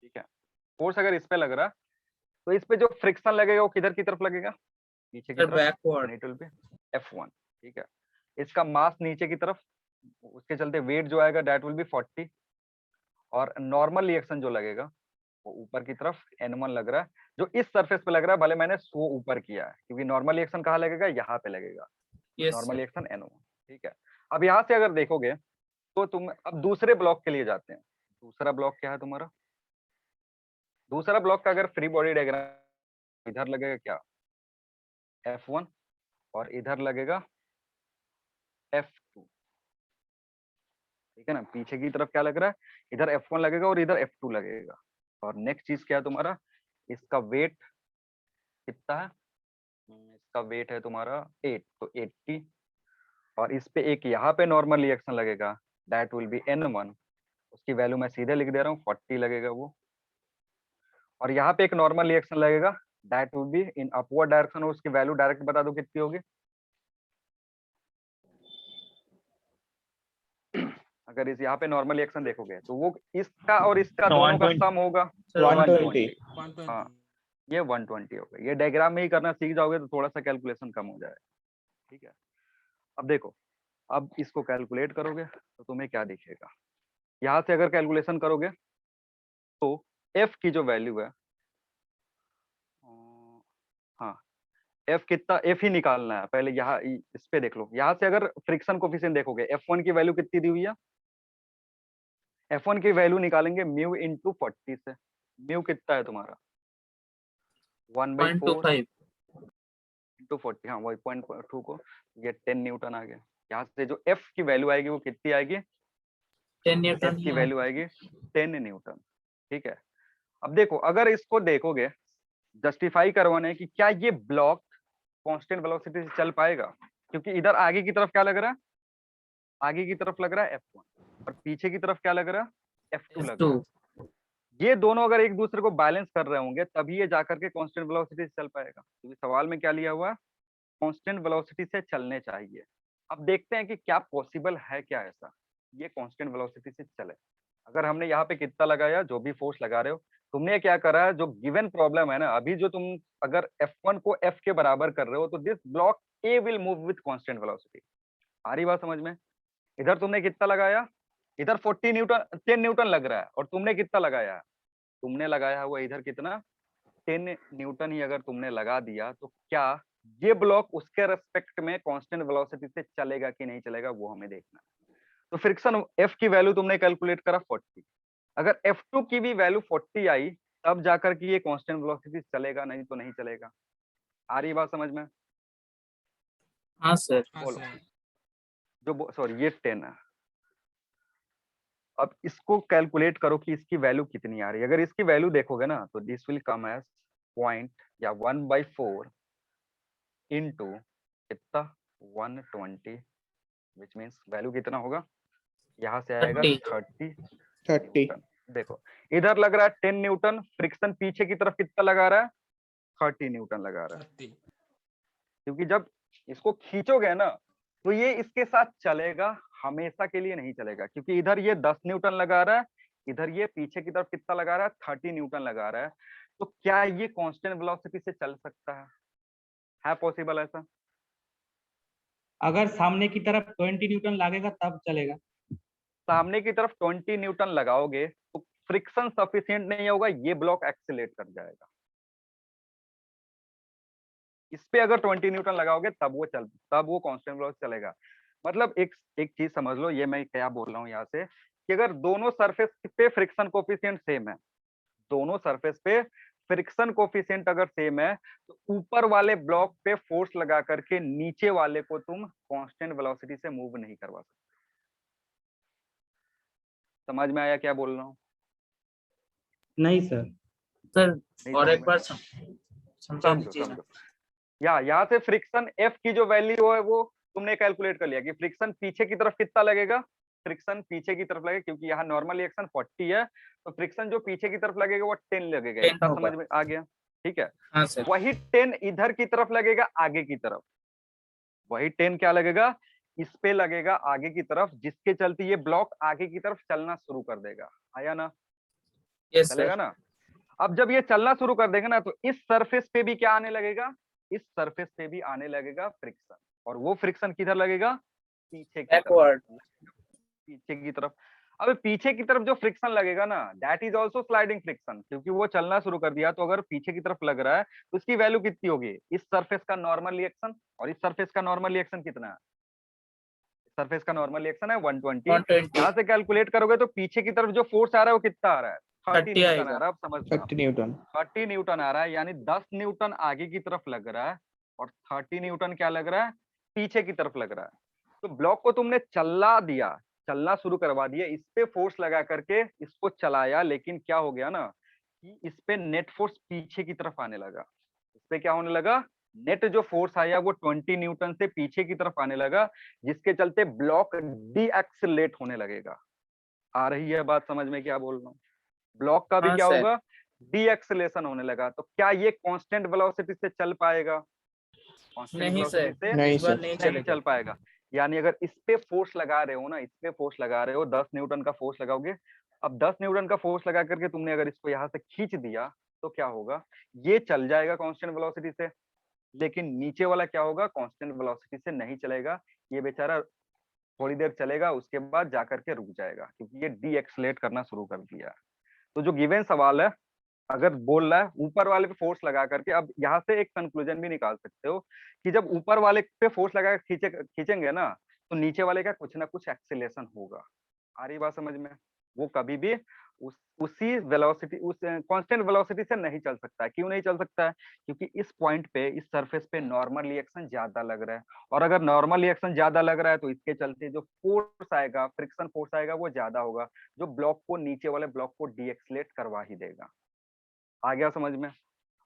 ठीक है, फोर्स अगर इस पे लग रहा है तो इस पे जो फ्रिक्शन लगेगा वो किधर की तरफ लगेगा, नीचे की सर तरफ, backward. It will B F1। ठीक है, इसका मास नीचे की तरफ, उसके चलते वेट जो आएगा दैट विल बी 40, और नॉर्मल रिएक्शन जो लगेगा वो ऊपर की तरफ N1 लग रहा है, जो इस सरफेस पे लग रहा है, भले मैंने 100 ऊपर किया है क्योंकि नॉर्मल रिएक्शन कहाँ लगेगा, यहाँ पे लगेगा, yes normal sir. Reaction N1। ठीक है, अब यहाँ से अगर देखोगे तो तुम अब दूसरे ब्लॉक के लिए जाते हैं। दूसरा ब्लॉक क्या है तुम्हारा, दूसरा ब्लॉक का अगर फ्री बॉडी डायग्राम, इधर लगेगा क्या F1 और इधर लगेगा F2। ठीक है ना, पीछे की तरफ क्या लग रहा है, इधर F1 लगेगा और इधर F2 लगेगा। और नेक्स्ट चीज क्या है तुम्हारा, इसका वेट कितना है, इसका वेट है तुम्हारा 8, तो 80, और इस पे एक यहाँ पे नॉर्मल रिएक्शन लगेगा दैट विल बी N1, उसकी वैल्यू मैं सीधे लिख दे रहा हूँ 40 लगेगा वो, और यहाँ पे एक नॉर्मल रिएक्शन लगेगा that will be in upward direction, और उसकी वैल्यू डायरेक्ट बता दो कितनी होगी। अगर इस यहाँ पे नॉर्मल रिएक्शन देखोगे तो वो इसका और इसका दोनों का 120। सम होगा सर 120। 120। हाँ, ये 120 होगा। ये डायग्राम में ही करना सीख जाओगे तो थोड़ा सा कैलकुलेशन कम हो जाएगा। ठीक है, अब देखो, अब इसको कैलकुलेट करोगे तो तुम्हें क्या दिखेगा, यहाँ से अगर कैलकुलेशन करोगे तो एफ की जो वैल्यू है, हाँ एफ कितना, एफ ही निकालना है पहले। यहाँ इस पे देख लो, यहाँ से अगर फ्रिक्शन कोफिशिएंट देखोगे F1 की वैल्यू कितनी दी हुई है, F1 की वैल्यू निकालेंगे म्यू इंटू 40 से। म्यू कितना है तुम्हारा 1/4 0.25 इंटू 40, हाँ वही 0.2 को ये 10 न्यूटन आ गया। यहाँ से जो एफ की वैल्यू आएगी वो कितनी आएगी, 10 एफ न्यूटन की वैल्यू आएगी 10 न्यूटन। ठीक है, अब देखो अगर इसको देखोगे जस्टिफाई करवाने कि क्या ये ब्लॉक कांस्टेंट वेलोसिटी से चल पाएगा, क्योंकि इधर आगे की तरफ क्या लग रहा है, आगे की तरफ लग रहा है F1 और पीछे की तरफ क्या लग रहा है F2 लग रहा है। ये दोनों अगर एक दूसरे को बैलेंस कर रहे होंगे तभी ये जाकर के कांस्टेंट वेलोसिटी से चल पाएगा, क्योंकि सवाल में क्या लिया हुआ है, कांस्टेंट वेलोसिटी से चलने चाहिए। अब देखते हैं कि क्या पॉसिबल है क्या ऐसा ये कांस्टेंट वेलोसिटी से चले। अगर हमने यहाँ पे कितना लगाया, जो भी फोर्स लगा रहे हो तुमने क्या करा है, जो गिवन प्रॉब्लम है ना अभी, जो तुम अगर F1 को F के बराबर कर रहे हो तो this block A will move with constant velocity. आ रही बात समझ में? इधर तुमने कितना लगाया, इधर 40 न्यूटन 10 न्यूटन लग रहा है, और तुमने कितना लगाया है, तुमने लगाया हुआ इधर कितना 10 न्यूटन ही अगर तुमने लगा दिया तो क्या ये ब्लॉक उसके रेस्पेक्ट में कांस्टेंट वेलोसिटी से चलेगा कि नहीं चलेगा वो हमें देखना है। तो फ्रिक्शन F की वैल्यू तुमने कैलकुलेट करा 40, अगर F2 की भी वैल्यू 40 आई तब जाकर के ये कांस्टेंट वेलोसिटी चलेगा, नहीं तो नहीं चलेगा। आ रही बात समझ में? हाँ सर। बोलो जो सॉरी ये 10 है। अब इसको कैलकुलेट करो कि इसकी वैल्यू कितनी आ रही है। अगर इसकी वैल्यू देखोगे ना तो this will come as point या 1/4 इंटू कितना 120, विच मीन्स वैल्यू कितना होगा, यहाँ से आएगा 30। देखो इधर लग रहा है 10 न्यूटन, फ्रिक्शन पीछे की तरफ कितना लगा रहा है 30 न्यूटन लगा रहा है, क्योंकि जब इसको खींचोगे ना तो ये इसके साथ चलेगा, हमेशा के लिए नहीं चलेगा, क्योंकि इधर ये 10 न्यूटन लगा रहा है, इधर ये पीछे की तरफ कितना लगा रहा है 30 न्यूटन लगा रहा है। तो क्या ये कांस्टेंट वेलोसिटी से चल सकता है पॉसिबल ऐसा? अगर सामने की तरफ 20 न्यूटन लगेगा तब चलेगा। सामने की तरफ 20 न्यूटन लगाओगे तो फ्रिक्शन सफिशिएंट नहीं होगा, ये ब्लॉक एक्सीलरेट कर जाएगा। इस पे अगर 20 न्यूटन लगाओगे तब वो कांस्टेंट वेलोसिटी चलेगा। मतलब एक चीज समझ लो, ये मैं क्या बोल रहा हूँ यहाँ से, कि अगर दोनों सरफेस पे फ्रिक्शन कोफिशिएंट सेम है, दोनों सरफेस पे फ्रिक्शन कोफिशिएंट अगर सेम है तो ऊपर वाले ब्लॉक पे फोर्स लगा करके नीचे वाले को तुम कांस्टेंट वेलोसिटी से मूव नहीं करवा सकते। समझ में आया क्या बोल रहा हूँ? नहीं सर। सर और एक बार समझा समझो दीजिए ना। समझो, यहाँ से फ्रिक्शन F की जो वैल्यू है वो तुमने कैलकुलेट कर लिया कि फ्रिक्शन पीछे की तरफ कितना लगेगा, फ्रिक्शन पीछे की तरफ लगेगा, क्योंकि यहाँ नॉर्मल रिएक्शन 40 है तो फ्रिक्शन जो पीछे की तरफ लगेगा वो 10 लगेगा। 10 इतना होगा। समझ में आ गया? ठीक है, हाँ सर। वही 10 इधर की तरफ लगेगा आगे की तरफ, वही 10 क्या लगेगा इस पे लगेगा आगे की तरफ, जिसके चलते ये ब्लॉक आगे की तरफ चलना शुरू कर देगा। आया ना? यस चलेगा सर। ना? अब जब ये चलना शुरू कर देगा ना तो इस सरफेस पे भी क्या आने लगेगा, इस सरफेस पे भी आने लगेगा फ्रिक्शन, और वो फ्रिक्शन किधर लगेगा, पीछे की तरफ। बैकवर्ड। पीछे की तरफ। अब पीछे की तरफ जो फ्रिक्शन लगेगा ना that is also sliding friction, क्योंकि वो चलना शुरू कर दिया, तो अगर पीछे की तरफ लग रहा है तो उसकी वैल्यू कितनी होगी, इस सरफेस का नॉर्मल रिएक्शन, और इस सरफेस का नॉर्मल रिएक्शन कितना है, सरफेस का नॉर्मल रिएक्शन है 120। 120 यहाँ से कैलकुलेट करोगे तो पीछे की तरफ जो फोर्स आ रहा है वो कितना आ रहा है 30 30 न्यूटन आएगा। आ रहा है। अब समझ लो 30 न्यूटन 30 न्यूटन आ रहा है, यानी 10 न्यूटन आगे की तरफ लग रहा है और 30 न्यूटन क्या लग रहा है, पीछे की तरफ लग रहा है। तो ब्लॉक को तुमने चला दिया, चलना शुरू करवा दिया, इस पे फोर्स लगा करके इसको चलाया, लेकिन क्या हो गया ना कि इस पे नेट फोर्स पीछे की तरफ आने लगा। इस पे क्या होने लगा, नेट जो फोर्स आया वो 20 न्यूटन से पीछे की तरफ आने लगा, जिसके चलते ब्लॉक डीएक्सेलरेट होने लगेगा। आ रही है बात समझ में क्या बोल रहा हूँ? ब्लॉक का भी हाँ क्या सर। होगा, डीएक्सेलेरेशन होने लगा। तो क्या ये कांस्टेंट वेलोसिटी से चल पाएगा, कांस्टेंट नहीं सर, वेलोसिटी से नहीं इस बार सर। नहीं नहीं चलेगा। चल पाएगा। यानी अगर इस पे फोर्स लगा रहे हो ना, इस पे फोर्स लगा रहे हो, 10 न्यूटन का फोर्स लगाओगे, अब 10 न्यूटन का फोर्स लगा करके तुमने अगर इसको यहाँ से खींच दिया तो क्या होगा, ये चल जाएगा कांस्टेंट वेलोसिटी से, लेकिन नीचे वाला क्या होगा, कांस्टेंट वेलोसिटी से नहीं चलेगा, ये बेचारा थोड़ी देर चलेगा, उसके बाद जाकर के रुक जाएगा, क्योंकि ये डी एक्सलेट करना शुरू कर दिया है। तो जो गिवन सवाल है, अगर बोल रहा है ऊपर वाले पे फोर्स लगा करके, अब यहाँ से एक कंक्लूजन भी निकाल सकते हो कि जब ऊपर वाले पे फोर्स लगा कर खींचेंगे ना, तो नीचे वाले का कुछ ना कुछ एक्सीलरेशन होगा। आ रही बात समझ में? वो कभी भी उसी वेलोसिटी, उस कांस्टेंट वेलोसिटी से नहीं चल सकता है। क्यों नहीं चल सकता है? क्योंकि इस पॉइंट पे, इस सरफेस पे नॉर्मल रिएक्शन ज्यादा लग रहा है, और अगर नॉर्मल रिएक्शन ज्यादा लग रहा है तो इसके चलते जो फोर्स आएगा, फ्रिक्शन फोर्स आएगा, वो ज्यादा होगा, जो ब्लॉक को, नीचे वाले ब्लॉक को डीएक्सलेट करवा ही देगा। आ गया समझ में?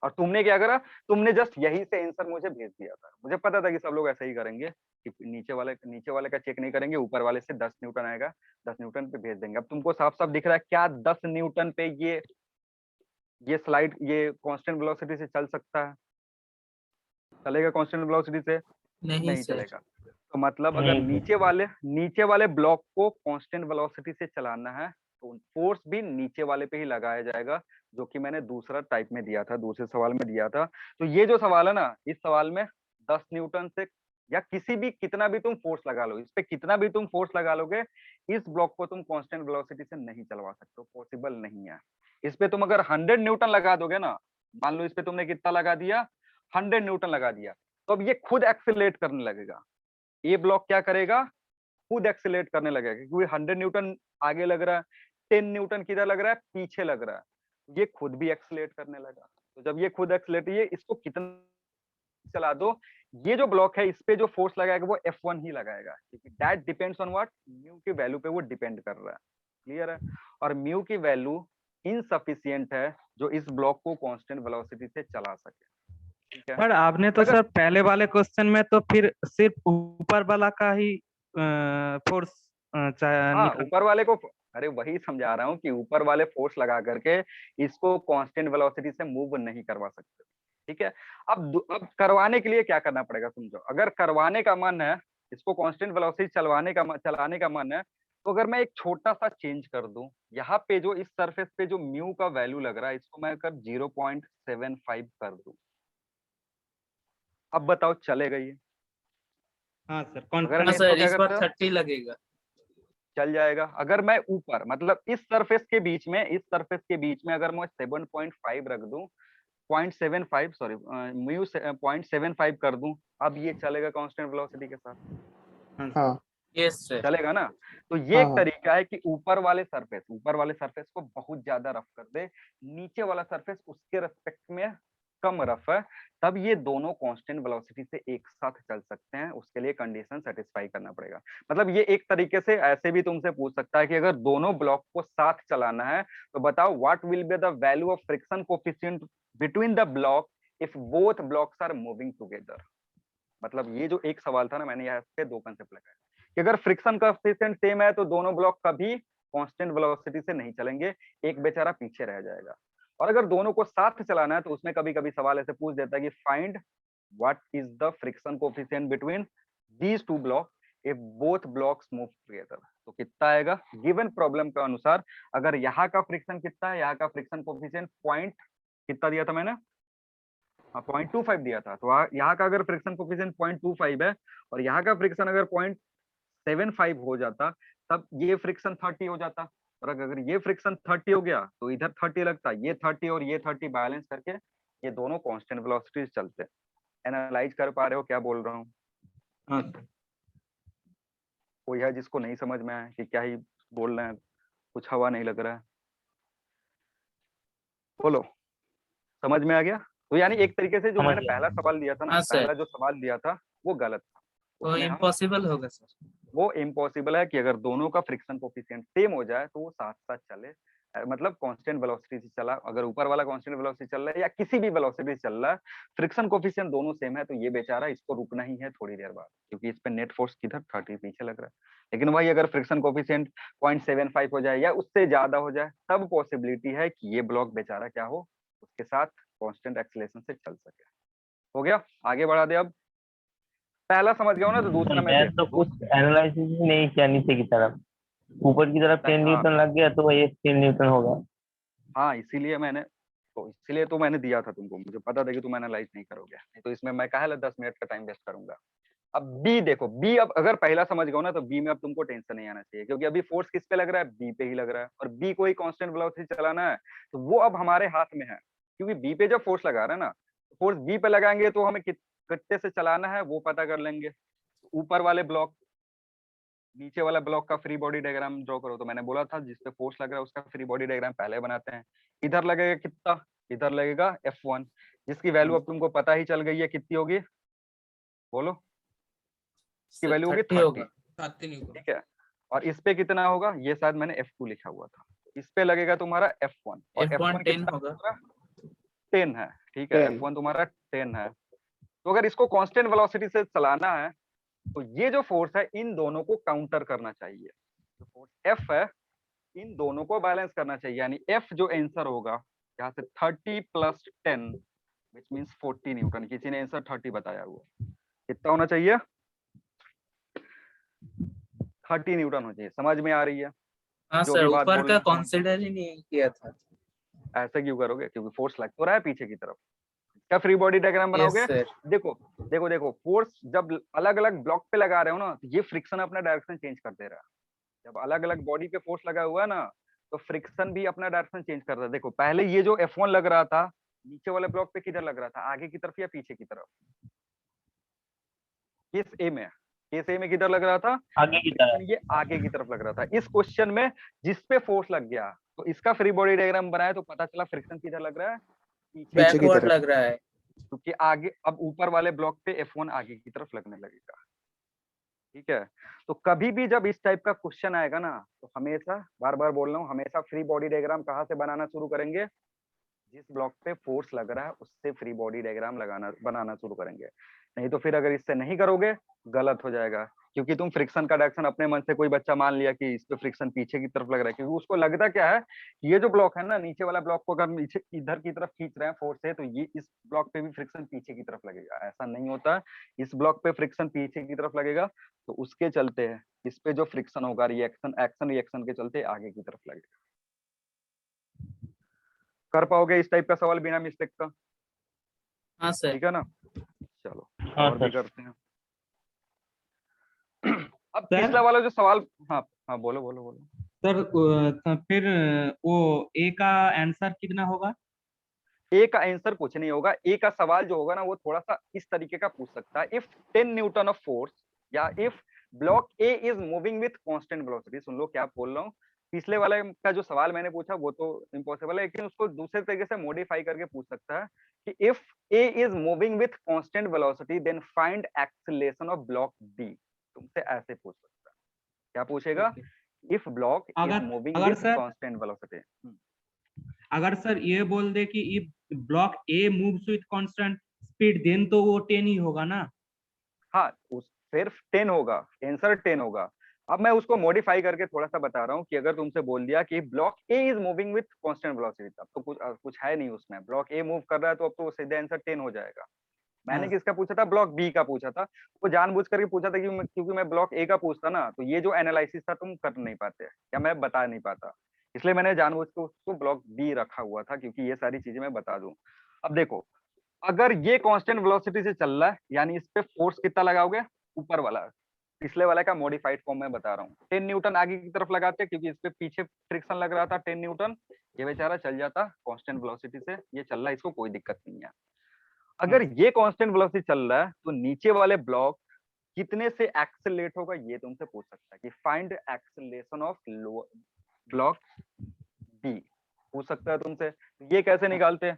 और तुमने क्या करा, तुमने जस्ट यही से आंसर मुझे भेज दिया था। मुझे पता था कि सब लोग ऐसा ही करेंगे कि नीचे वाले का चेक नहीं करेंगे, ऊपर वाले से 10 न्यूटन आएगा, 10 न्यूटन पे भेज देंगे। अब तुमको साफ साफ दिख रहा है क्या 10 न्यूटन पे ये स्लाइड, ये कांस्टेंट वेलोसिटी से चल सकता है? चलेगा कांस्टेंट वेलोसिटी से? नहीं नहीं सर। चलेगा। तो मतलब अगर नहीं। नीचे वाले ब्लॉक को कांस्टेंट वेलोसिटी से चलाना है, तो फोर्स भी नीचे वाले पे ही लगाया जाएगा, जो कि मैंने दूसरा टाइप में दिया था, दूसरे सवाल में दिया था। तो ये जो सवाल है ना, इस सवाल में 10 न्यूटन से या किसी भी, कितना भी तुम फोर्स लगा लो, इस पे कितना भी तुम फोर्स लगा लोगे, इस ब्लॉक को तुम कांस्टेंट वेलोसिटी से नहीं चलवा सकते हो, पॉसिबल नहीं है। इस पे तुम अगर 100 न्यूटन लगा दोगे ना, मान लो इस पे तुमने कितना लगा दिया, 100 न्यूटन लगा दिया, तो अब ये खुद एक्सीलरेट करने लगेगा। ये ब्लॉक क्या करेगा? खुद एक्सीलरेट करने लगेगा, क्योंकि 100 न्यूटन आगे लग रहा है, 10 न्यूटन किधर लग रहा है? पीछे लग रहा है। ये खुद भी एक्सीलरेट करने लगा। तो जब ये खुद एक्सीलरेट, ये इसको कितना चला दो, ये जो ब्लॉक है, इस पे जो फोर्स लगाएगा वो F1 ही लगाएगा, क्योंकि that depends on what, mu की वैल्यू पे वो डिपेंड कर रहा है। क्लियर है? और म्यू की वैल्यू इनसफिशिएंट है जो इस ब्लॉक को कांस्टेंट वेलोसिटी से चला सके। ठीक है? पर आपने तो अगर सर पहले वाले क्वेश्चन में तो फिर सिर्फ ऊपर वाला का ही फोर्स हाँ, ऊपर वाले को, अरे वही समझा रहा हूँ कि ऊपर वाले फोर्स लगा करके इसको कांस्टेंट वेलोसिटी से मूव नहीं करवा सकते। ठीक है? अब करवाने के लिए क्या करना पड़ेगा समझो। अगर करवाने का मन है, इसको कांस्टेंट वेलोसिटी चलाने का मन है, तो अगर मैं एक छोटा सा चेंज कर दूं, यहाँ पे जो इस सरफेस पे जो म्यू का वैल्यू लग रहा है, इसको मैं कर 0.75 कर दूं, अब बताओ चलेगा ये? हाँ सर, अगर हाँ नहीं तो सर, क्या इस बार करते हो? 30 लगेगा। चल जाएगा। अगर मैं ऊपर, मतलब इस सरफेस के बीच में, इस सरफेस के बीच में अगर मैं 7.5 रख दूं, 0.75, सॉरी, म्यू 0.75 कर दूं, अब ये चलेगा कांस्टेंट वेलोसिटी के साथ? हाँ यस सर। चलेगा ना? तो ये हाँ एक हाँ तरीका है कि ऊपर वाले सरफेस को बहुत ज्यादा रफ कर दे, नीचे वाला सरफेस उसके रेस्पेक्ट में कम रफ है, तब ये दोनों कांस्टेंट वेलोसिटी से एक साथ चल सकते हैं। उसके लिए कंडीशन सेटिस्फाई करना पड़ेगा। मतलब ये एक तरीके से ऐसे भी तुमसे पूछ सकता है कि अगर दोनों ब्लॉक को साथ चलाना है, तो बताओ what will be the value of friction coefficient between the block if both blocks are moving together. मतलब ये जो एक सवाल था ना, मैंने यहाँ पे दो कंसेप्ट लगाए कि अगर फ्रिक्शन कोएफिशिएंट सेम है तो दोनों ब्लॉक कभी कांस्टेंट वेलोसिटी से नहीं चलेंगे, एक बेचारा पीछे रह जाएगा। और अगर दोनों को साथ चलाना है, तो उसमें कभी कभी सवाल ऐसे पूछ देता है कि find what is the friction coefficient between these two block if both blocks move together. तो कितना आएगा गिवन प्रॉब्लम के अनुसार? अगर यहाँ का फ्रिक्शन कितना है, यहाँ का फ्रिक्शन कोएफिशिएंट पॉइंट कितना दिया था मैंने? 0.25 दिया था। तो यहाँ का अगर फ्रिक्शन कोएफिशिएंट 0.25 है और यहाँ का फ्रिक्शन अगर 0.75 हो जाता, तब ये फ्रिक्शन 30 हो जाता। और अगर ये फ्रिक्शन 30 हो गया तो इधर 30 लगता, ये 30 और ये 30 बैलेंस करके ये दोनों कांस्टेंट वेलोसिटी चलते। एनालाइज कर पा रहे हो क्या बोल रहा हूँ? हाँ सर। कोई है जिसको नहीं समझ में आया कि क्या ही बोल रहे हैं, कुछ हवा नहीं लग रहा है? बोलो, समझ में आ गया? तो यानी एक तरीके से जो समझ मैंने गया। पहला सवाल दिया था ना, हाँ सर। पहला जो सवाल दिया था वो गलत था। तो उसमें हम, इम्पॉसिबल होगा सर। वो इम्पॉसिबल है कि अगर दोनों का फ्रिक्शन कोएफिशिएंट सेम हो जाए तो वो साथ साथ चले, मतलब कांस्टेंट वेलोसिटी से चला। अगर ऊपर वाला कांस्टेंट वेलोसिटी चल रहा है या किसी भी वेलोसिटी से चल रहा है, फ्रिक्शन कोएफिशिएंट दोनों सेम है, तो ये बेचारा, इसको रुकना ही है थोड़ी देर बाद, क्योंकि इस पे नेट फोर्स किधर 30 पीछे लग रहा है। लेकिन वही अगर फ्रिक्शन कोएफिशिएंट 0.75 हो जाए या उससे ज्यादा हो जाए, तब पॉसिबिलिटी है कि ये ब्लॉक बेचारा क्या हो, उसके साथ कांस्टेंट एक्सीलरेशन से चल सके। हो गया? आगे बढ़ा दे। अब पहला समझ गया हो ना, तो दूसरा मैं मैं तो देखो कुछ एनालिसिस ही नहीं किया नीचे की तरफ, ऊपर की तरफ 10 हाँ न्यूटन लग गया तो ये 10 न्यूटन होगा। हाँ, इसीलिए तो मैंने दिया था तुमको, मुझे पता था कि तुम एनालाइज नहीं करोगे, नहीं तो इसमें मैं कहा 10 मिनट का टाइम वेस्ट करूंगा। अब बी देखो, बी अब अगर पहला समझ गए ना तो बी में अब तुमको टेंशन नहीं आना चाहिए, क्योंकि अभी फोर्स किस पे लग रहा है, बी पे ही लग रहा है, और बी को ही कांस्टेंट वेलोसिटी चलाना है, तो वो अब हमारे हाथ में है। क्योंकि बी पे जब फोर्स लगा रहे हैं ना, फोर्स बी पे लगाएंगे तो हमें कितने से चलाना है वो पता कर लेंगे। ऊपर वाले ब्लॉक, नीचे वाला ब्लॉक का फ्री बॉडी डायग्राम ड्रॉ करो। तो मैंने बोला था जिस पे फोर्स लग रहा है उसका फ्री बॉडी डायग्राम पहले बनाते हैं। इधर लगेगा कितना, इधर लगेगा F1, जिसकी वैल्यू अब तुमको पता ही चल गई है, कितनी होगी बोलो, इसकी वैल्यू होगी 30 30, होगा। ठीक है। और इस पे कितना होगा, ये शायद मैंने F2 लिखा हुआ था, इस पे लगेगा तुम्हारा F1, और F1 F1 10 कितना होगा। 10 है, ठीक है, 10 F1 तुम्हारा 10 है। तो अगर इसको कांस्टेंट वेलोसिटी से चलाना है तो ये जो फोर्स है इन दोनों को काउंटर करना चाहिए। जो फोर्स F है इन दोनों को बैलेंस करना चाहिए, यानी F जो आंसर होगा यहाँ से 30 + 10 विच मींस 40 न्यूटन। किसी ने आंसर 30 बताया हुआ, कितना होना चाहिए, 30 न्यूटन होना चाहिए। समझ में आ रही है हाँ जो सर, भी बात ऊपर बोल का रहे हैं? कंसीडर ही नहीं किया था। ऐसे क्यों करोगे, क्योंकि फोर्स लग तो रहा है पीछे की तरफ। क्या फ्री बॉडी डायग्राम यस बनाओगे? सर। देखो देखो देखो, फोर्स जब अलग अलग ब्लॉक पे लगा रहे हो ना, तो ये फ्रिक्शन अपना डायरेक्शन चेंज कर दे रहा है। जब अलग अलग बॉडी पे फोर्स लगा हुआ है ना, तो फ्रिक्शन भी अपना डायरेक्शन चेंज कर रहा है। देखो पहले ये जो F1 लग रहा था, नीचे वाले ब्लॉक पे किधर लग रहा था, आगे की तरफ या पीछे की तरफ? केस ए में, केस ए में किधर लग रहा था, आगे की तरफ। फ्रिक्शन ये आगे की तरफ लग रहा था। इस क्वेश्चन में जिस पे फोर्स लग गया तो इसका फ्री बॉडी डायग्राम बनाया तो पता चला फ्रिक्शन किधर लग रहा है, पीछे। पीछे की बैकवर्ड तरफ। लग रहा है। क्योंकि आगे अब ऊपर वाले ब्लॉक पे F1 आगे की तरफ लगने लगेगा, ठीक है। तो कभी भी जब इस टाइप का क्वेश्चन आएगा ना, तो हमेशा, बार बार बोल रहा हूँ, हमेशा फ्री बॉडी डायग्राम कहाँ से बनाना शुरू करेंगे, जिस ब्लॉक पे फोर्स लग रहा है उससे फ्री बॉडी डायग्राम बनाना शुरू करेंगे। नहीं तो फिर अगर इससे नहीं करोगे गलत हो जाएगा, क्योंकि तुम फ्रिक्शन का डायरेक्शन अपने मन से, कोई बच्चा मान लिया कि इस पे फ्रिक्शन पीछे की तरफ लग रहा है, क्योंकि उसको लगता क्या है, ये जो ब्लॉक है ना, नीचे वाला ब्लॉक को अगर नीचे इधर की तरफ खींच रहे हैं फोर्स से, तो ये इस ब्लॉक पे भी फ्रिक्शन पीछे की तरफ लगेगा। ऐसा नहीं होता, इस ब्लॉक पे फ्रिक्शन पीछे की तरफ लगेगा, तो उसके चलते है इस पे जो फ्रिक्शन होगा, रिएक्शन एक्शन रिएक्शन के चलते आगे की तरफ लगेगा। कर पाओगे इस टाइप का सवाल बिना मिस्टेक का? हाँ सर। ठीक है ना, चलो हाँ और भी सर। करते हैं। अब पिछला वाला जो सवाल, हाँ हाँ बोलो बोलो बोलो। सर तो फिर वो ए का आंसर कितना होगा? ए का आंसर कुछ नहीं होगा। ए का सवाल जो होगा ना, वो थोड़ा सा इस तरीके का पूछ सकता है, इफ 10 न्यूटन ऑफ फोर्स, या if block A is moving with constant velocity. सुन लो क्या बोल रहा हूँ, पिछले वाले का जो सवाल मैंने पूछा वो तो इम्पॉसिबल है, लेकिन उसको दूसरे तरीके से मॉडिफाई करके पूछ सकता है कि if A is moving with constant velocity then find acceleration of block B. तुमसे ऐसे पूछ सकता है, क्या पूछेगा, इफ ब्लॉक इज अगर मूविंग अगर विथ सर कांस्टेंट वेलोसिटी। अगर सर ये बोल दे कि if block A moves with constant speed then तो वो 10 ही होगा ना? हाँ, उस सिर्फ 10 होगा, आंसर 10 होगा। अब मैं उसको मॉडिफाई करके थोड़ा सा बता रहा हूँ कि अगर तुमसे बोल दिया कि block A is moving with constant velocity, तब तो कुछ है नहीं उसमें, ब्लॉक ए मूव कर रहा है तो अब तो सीधे आंसर 10 हो जाएगा। मैंने किसका पूछा था, ब्लॉक बी का पूछा था। वो जानबूझ करके पूछा था क्योंकि मैं ब्लॉक ए का पूछता ना, तो ये जो एनालिसिस था तुम कर नहीं पाते या मैं बता नहीं पाता, इसलिए मैंने जानबूझ के उसको ब्लॉक बी रखा हुआ था, क्योंकि ये सारी चीजें मैं बता दूं। अब देखो, अगर ये कांस्टेंट वेलोसिटी से चल रहा है, यानी इस पे फोर्स कितना लगाओगे, ऊपर वाला, पिछले वाले का मॉडिफाइड फॉर्म में बता रहा हूँ। 10 न्यूटन आगे की तरफ लगाते, क्योंकि इस पे पीछे फ्रिक्शन लग रहा था 10 न्यूटन, ये बेचारा चल जाता कांस्टेंट वेलोसिटी से, ये चल रहा है, इसको कोई दिक्कत नहीं है। अगर ये कांस्टेंट वेलोसिटी चल रहा है तो नीचे वाले ब्लॉक कितने से एक्सेलरेट होगा, ये तुमसे पूछ सकता है कि find acceleration of block B, पूछ सकता है तुमसे। ये कैसे निकालते हैं,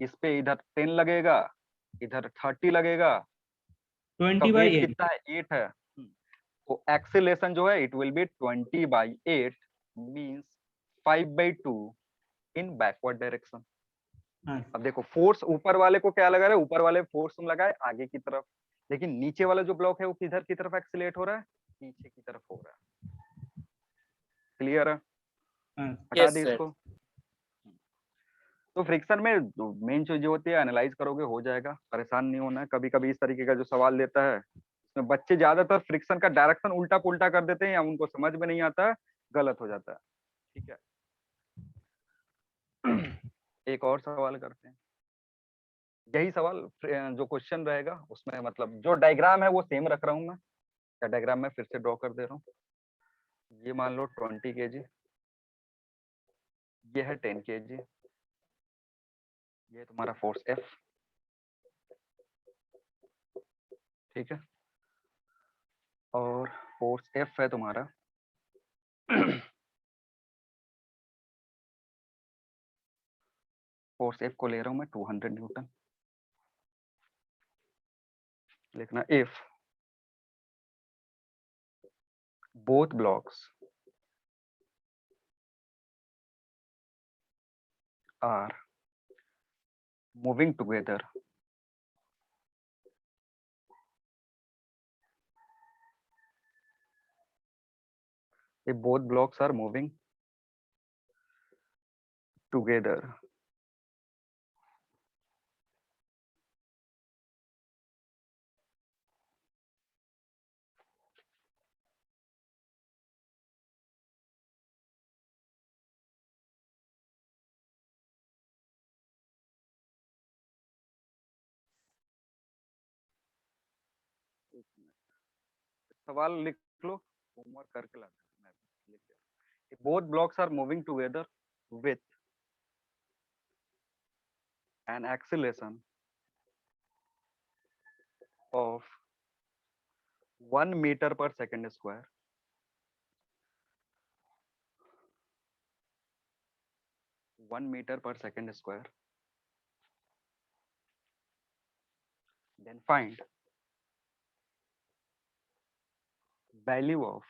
इस पे इधर 10 लगेगा, इधर 30 लगेगा, 20/8 कितना है, 8 है। तो एक्सेलरेशन जो है it will B 20/8 means 5/2 in backward direction. हाँ। अब देखो, फोर्स ऊपर वाले को क्या लगा रहा है, ऊपर वाले फोर्स तुम लगाए आगे की तरफ, लेकिन नीचे वाला जो ब्लॉक है वो किधर की तरफ एक्सेलरेट हो रहा है, पीछे की तरफ हो रहा है। क्लियर है, हाँ। हटा यस दी सर। इसको। तो फ्रिक्शन में मेन चीज जो होती है, एनालाइज करोगे हो जाएगा, परेशान नहीं होना है। कभी कभी इस तरीके का जो सवाल देता है, इसमें बच्चे ज्यादातर फ्रिक्शन का डायरेक्शन उल्टा पुल्टा कर देते हैं, या उनको समझ में नहीं आता है, गलत हो जाता है। ठीक है, एक और सवाल करते हैं। यही सवाल जो क्वेश्चन रहेगा उसमें, मतलब जो डायग्राम है वो सेम रख रहा हूँ मैं, या डायग्राम में फिर से ड्रॉ कर दे रहा हूँ। ये मान लो 20 kg, ये है 10 kg, ये तुम्हारा फोर्स F, ठीक है। और फोर्स F है तुम्हारा फोर्स F को ले रहा हूं मैं 200 न्यूटन। लिखना if both blocks are moving together if both blocks are moving together सवाल लिख लो, होमवर्क करके ला if both blocks are moving together with an acceleration of 1 meter per second square, 1 meter per second square, then find value of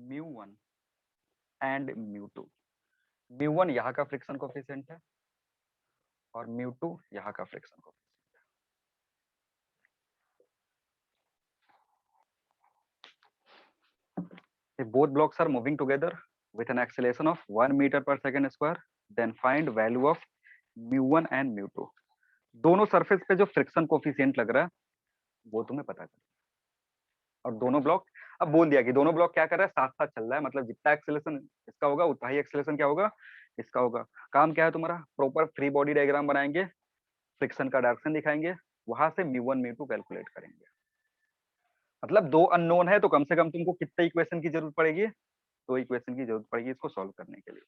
mu1 and mu2। mu1 यहाँ का friction coefficient है और mu2 यहाँ का friction coefficient है। If both blocks are moving together with an acceleration of 1 meter per second square, then find value of mu1 and mu2। दोनों surface पे जो फ्रिक्शन कोफिशिएंट लग रहा है वो तुम्हें पता कर, और दोनों ब्लॉक, अब बोल दिया कि दोनों ब्लॉक क्या कर रहा है, साथ साथ चल रहा है, मतलब जितना एक्सेलरेशन इसका होगा उतना ही एक्सेलरेशन क्या होगा, इसका होगा। काम क्या है तुम्हारा, प्रॉपर फ्री बॉडी डायग्राम बनाएंगे, फ्रिक्शन का डायरेक्शन दिखाएंगे, वहां से mu1 mu2 कैलकुलेट करेंगे। मतलब दो अननोन है तो कम से कम तुमको कितने इक्वेशन की जरूरत पड़ेगी, दो इक्वेशन की जरूरत पड़ेगी इसको सॉल्व करने के लिए।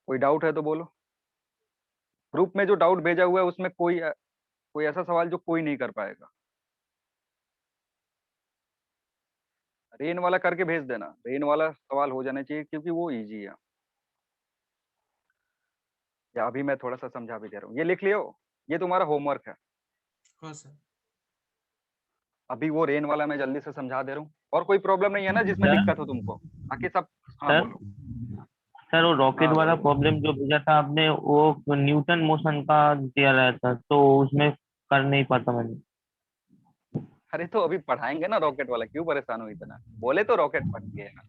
कोई डाउट है तो बोलो। ग्रुप में जो डाउट भेजा हुआ है उसमें कोई ऐसा सवाल जो कोई नहीं कर पाएगा, रेन वाला करके भेज देना, रेन वाला सवाल हो जाना चाहिए क्योंकि वो इजी है। या अभी मैं थोड़ा सा समझा भी दे रहा हूँ, ये लिख लियो, ये तुम्हारा होमवर्क है। हाँ सर। अभी वो रेन वाला मैं जल्दी से समझा दे रहा हूँ। और कोई प्रॉब्लम नहीं है ना जिसमें सर? दिक्कत हो तुमको, बाकी सब। हाँ सर? बोलो। सर वो रॉकेट हाँ वाला बोलो। प्रॉब्लम जो भेजा था आपने, वो न्यूटन मोशन का दिया रहा था, तो उसमें कर नहीं पाता मैंने। अरे तो अभी पढ़ाएंगे ना रॉकेट वाला, क्यों परेशान हो इतना, बोले तो रॉकेट पढ़ गए ना।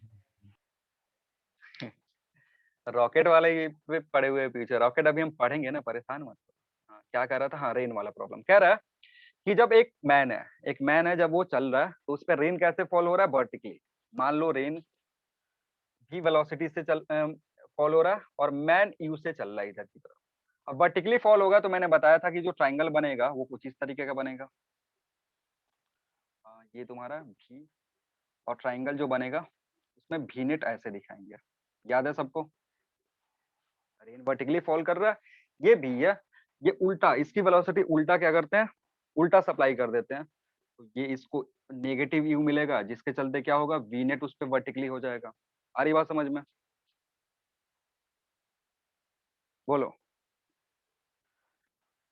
रॉकेट वाले ही पे पड़े हुए पीछे, रॉकेट अभी हम पढ़ेंगे ना, परेशान मत हो। हाँ क्या कह रहा था, हाँ रेन वाला प्रॉब्लम कह रहा है कि जब एक मैन है जब वो चल रहा है तो उस पर रेन कैसे फॉल हो रहा है, वर्टिकली। मान लो रेन भी वेलोसिटी से चल फॉल हो रहा है और मैन यू से चल रहा है इधर की तरफ। अब वर्टिकली फॉल होगा तो मैंने बताया था कि जो ट्राइंगल बनेगा वो कुछ इस तरीके का बनेगा। ये तुम्हारा भी, और ट्राइंगल जो बनेगा उसमें भी नेट ऐसे दिखाएंगे, याद है सबको। रेन वर्टिकली फॉल कर रहा है, ये भी है, ये उल्टा, इसकी वेलोसिटी उल्टा क्या करते हैं, उल्टा सप्लाई कर देते हैं, तो ये इसको नेगेटिव यू मिलेगा, जिसके चलते क्या होगा, वी नेट उस पर वर्टिकली हो जाएगा। आ रही बात समझ में, बोलो।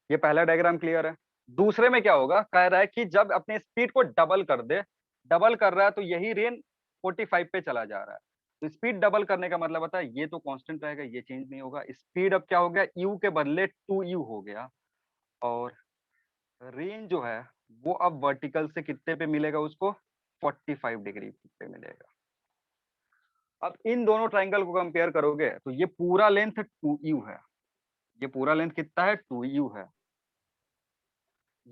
ये पहला डायग्राम क्लियर है। दूसरे में क्या होगा, कह रहा है कि जब अपने स्पीड को डबल कर दे, डबल कर रहा है तो यही रेन 45 पे चला जा रहा है, तो स्पीड डबल करने का मतलब होता है ये तो कांस्टेंट रहेगा, ये चेंज नहीं होगा, स्पीड अब क्या हो गया, यू के बदले 2u हो गया, और रेन जो है वो अब वर्टिकल से कितने पे मिलेगा उसको, 45 डिग्री पे मिलेगा। अब इन दोनों ट्राइंगल को कंपेयर करोगे तो ये पूरा लेंथ 2u है, ये पूरा लेंथ कितना है, 2u है,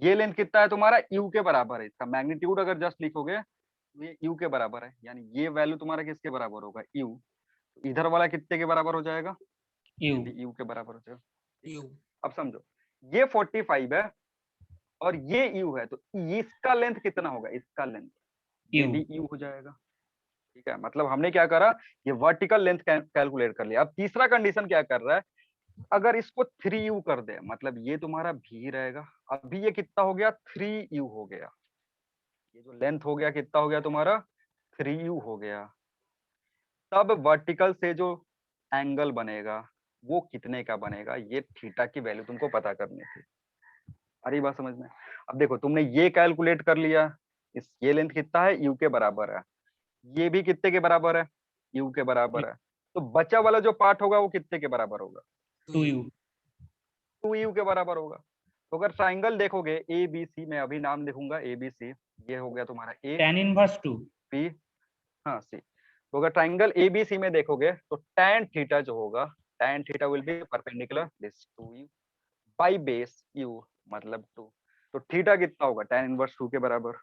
ये लेंथ कितना है तुम्हारा, u के बराबर है, इसका मैग्नीट्यूड अगर जस्ट लिखोगे तो ये u के बराबर है, यानी ये वैल्यू तुम्हारा किसके बराबर होगा, u। इधर वाला कितने के बराबर हो जाएगा, यू यू के बराबर हो जाएगा। यू अब समझो, ये 45 है और ये यू है, तो इसका लेंथ कितना होगा, इसका लेंथ, ये यू भी यू हो जाएगा। ठीक है, मतलब हमने क्या करा, ये वर्टिकल लेंथ कैलकुलेट कर लिया। अब तीसरा कंडीशन क्या कर रहा है, अगर इसको 3u कर दे, मतलब ये तुम्हारा v रहेगा। अभी ये कितना हो गया, 3u हो गया। ये जो लेंथ हो गया कितना हो गया तुम्हारा, 3u हो गया। तब वर्टिकल से जो एंगल बनेगा वो कितने का बनेगा, ये थीटा की वैल्यू तुमको पता करनी थी। अरे बात समझ में। अब देखो, तुमने ये कैलकुलेट कर लिया, ये लेंथ कितना है, यू के बराबर है। ये भी कितने के बराबर है, यू के बराबर है। तो बचा वाला जो पार्ट होगा वो कितने के बराबर होगा, 2u 2u के बराबर होगा। तो अगर ट्राइंगल देखोगे ए बी सी, मैं अभी नाम लिखूंगा ए बी सी, ये हो गया तुम्हारा ए tan इनवर्स 2 बी, हाँ सी। तो अगर ट्राइंगल ए बी सी में देखोगे तो tan थीटा जो होगा, tan theta will be perpendicular this 2u by base u, मतलब 2। तो थीटा कितना होगा, tan इनवर्स 2 के बराबर।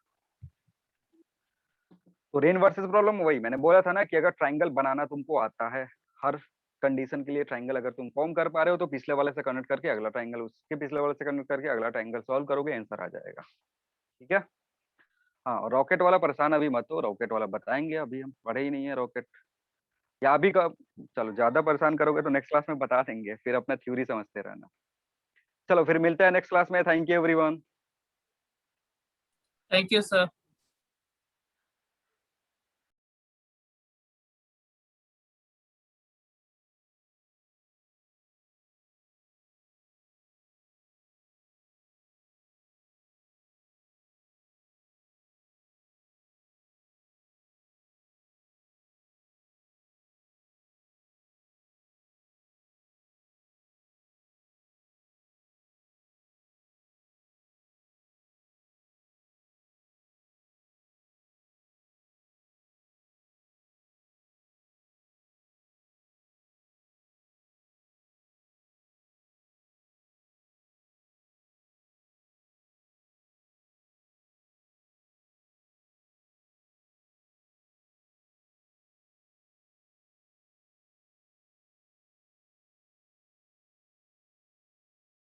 तो रेन वर्सेस प्रॉब्लम वही मैंने बोला था ना, कि अगर ट्राइंगल बनाना तुमको आता है, हर कंडीशन के लिए ट्राइंगल अगर तुम फॉर्म कर पा रहे हो, तो पिछले वाले से कनेक्ट करके अगला ट्राइंगल, उसके पिछले वाले से कनेक्ट करके अगला ट्राइंगल सॉल्व करोगे, आंसर आ जाएगा। ठीक है। हाँ, रॉकेट वाला परेशान अभी मत हो, रॉकेट वाला बताएंगे, अभी हम पढ़े ही नहीं है रॉकेट। या अभी का, चलो ज्यादा परेशान करोगे तो नेक्स्ट क्लास में बता देंगे, फिर अपना थ्योरी समझते रहना। चलो फिर मिलते हैं नेक्स्ट क्लास में। Thank you everyone. Thank you sir.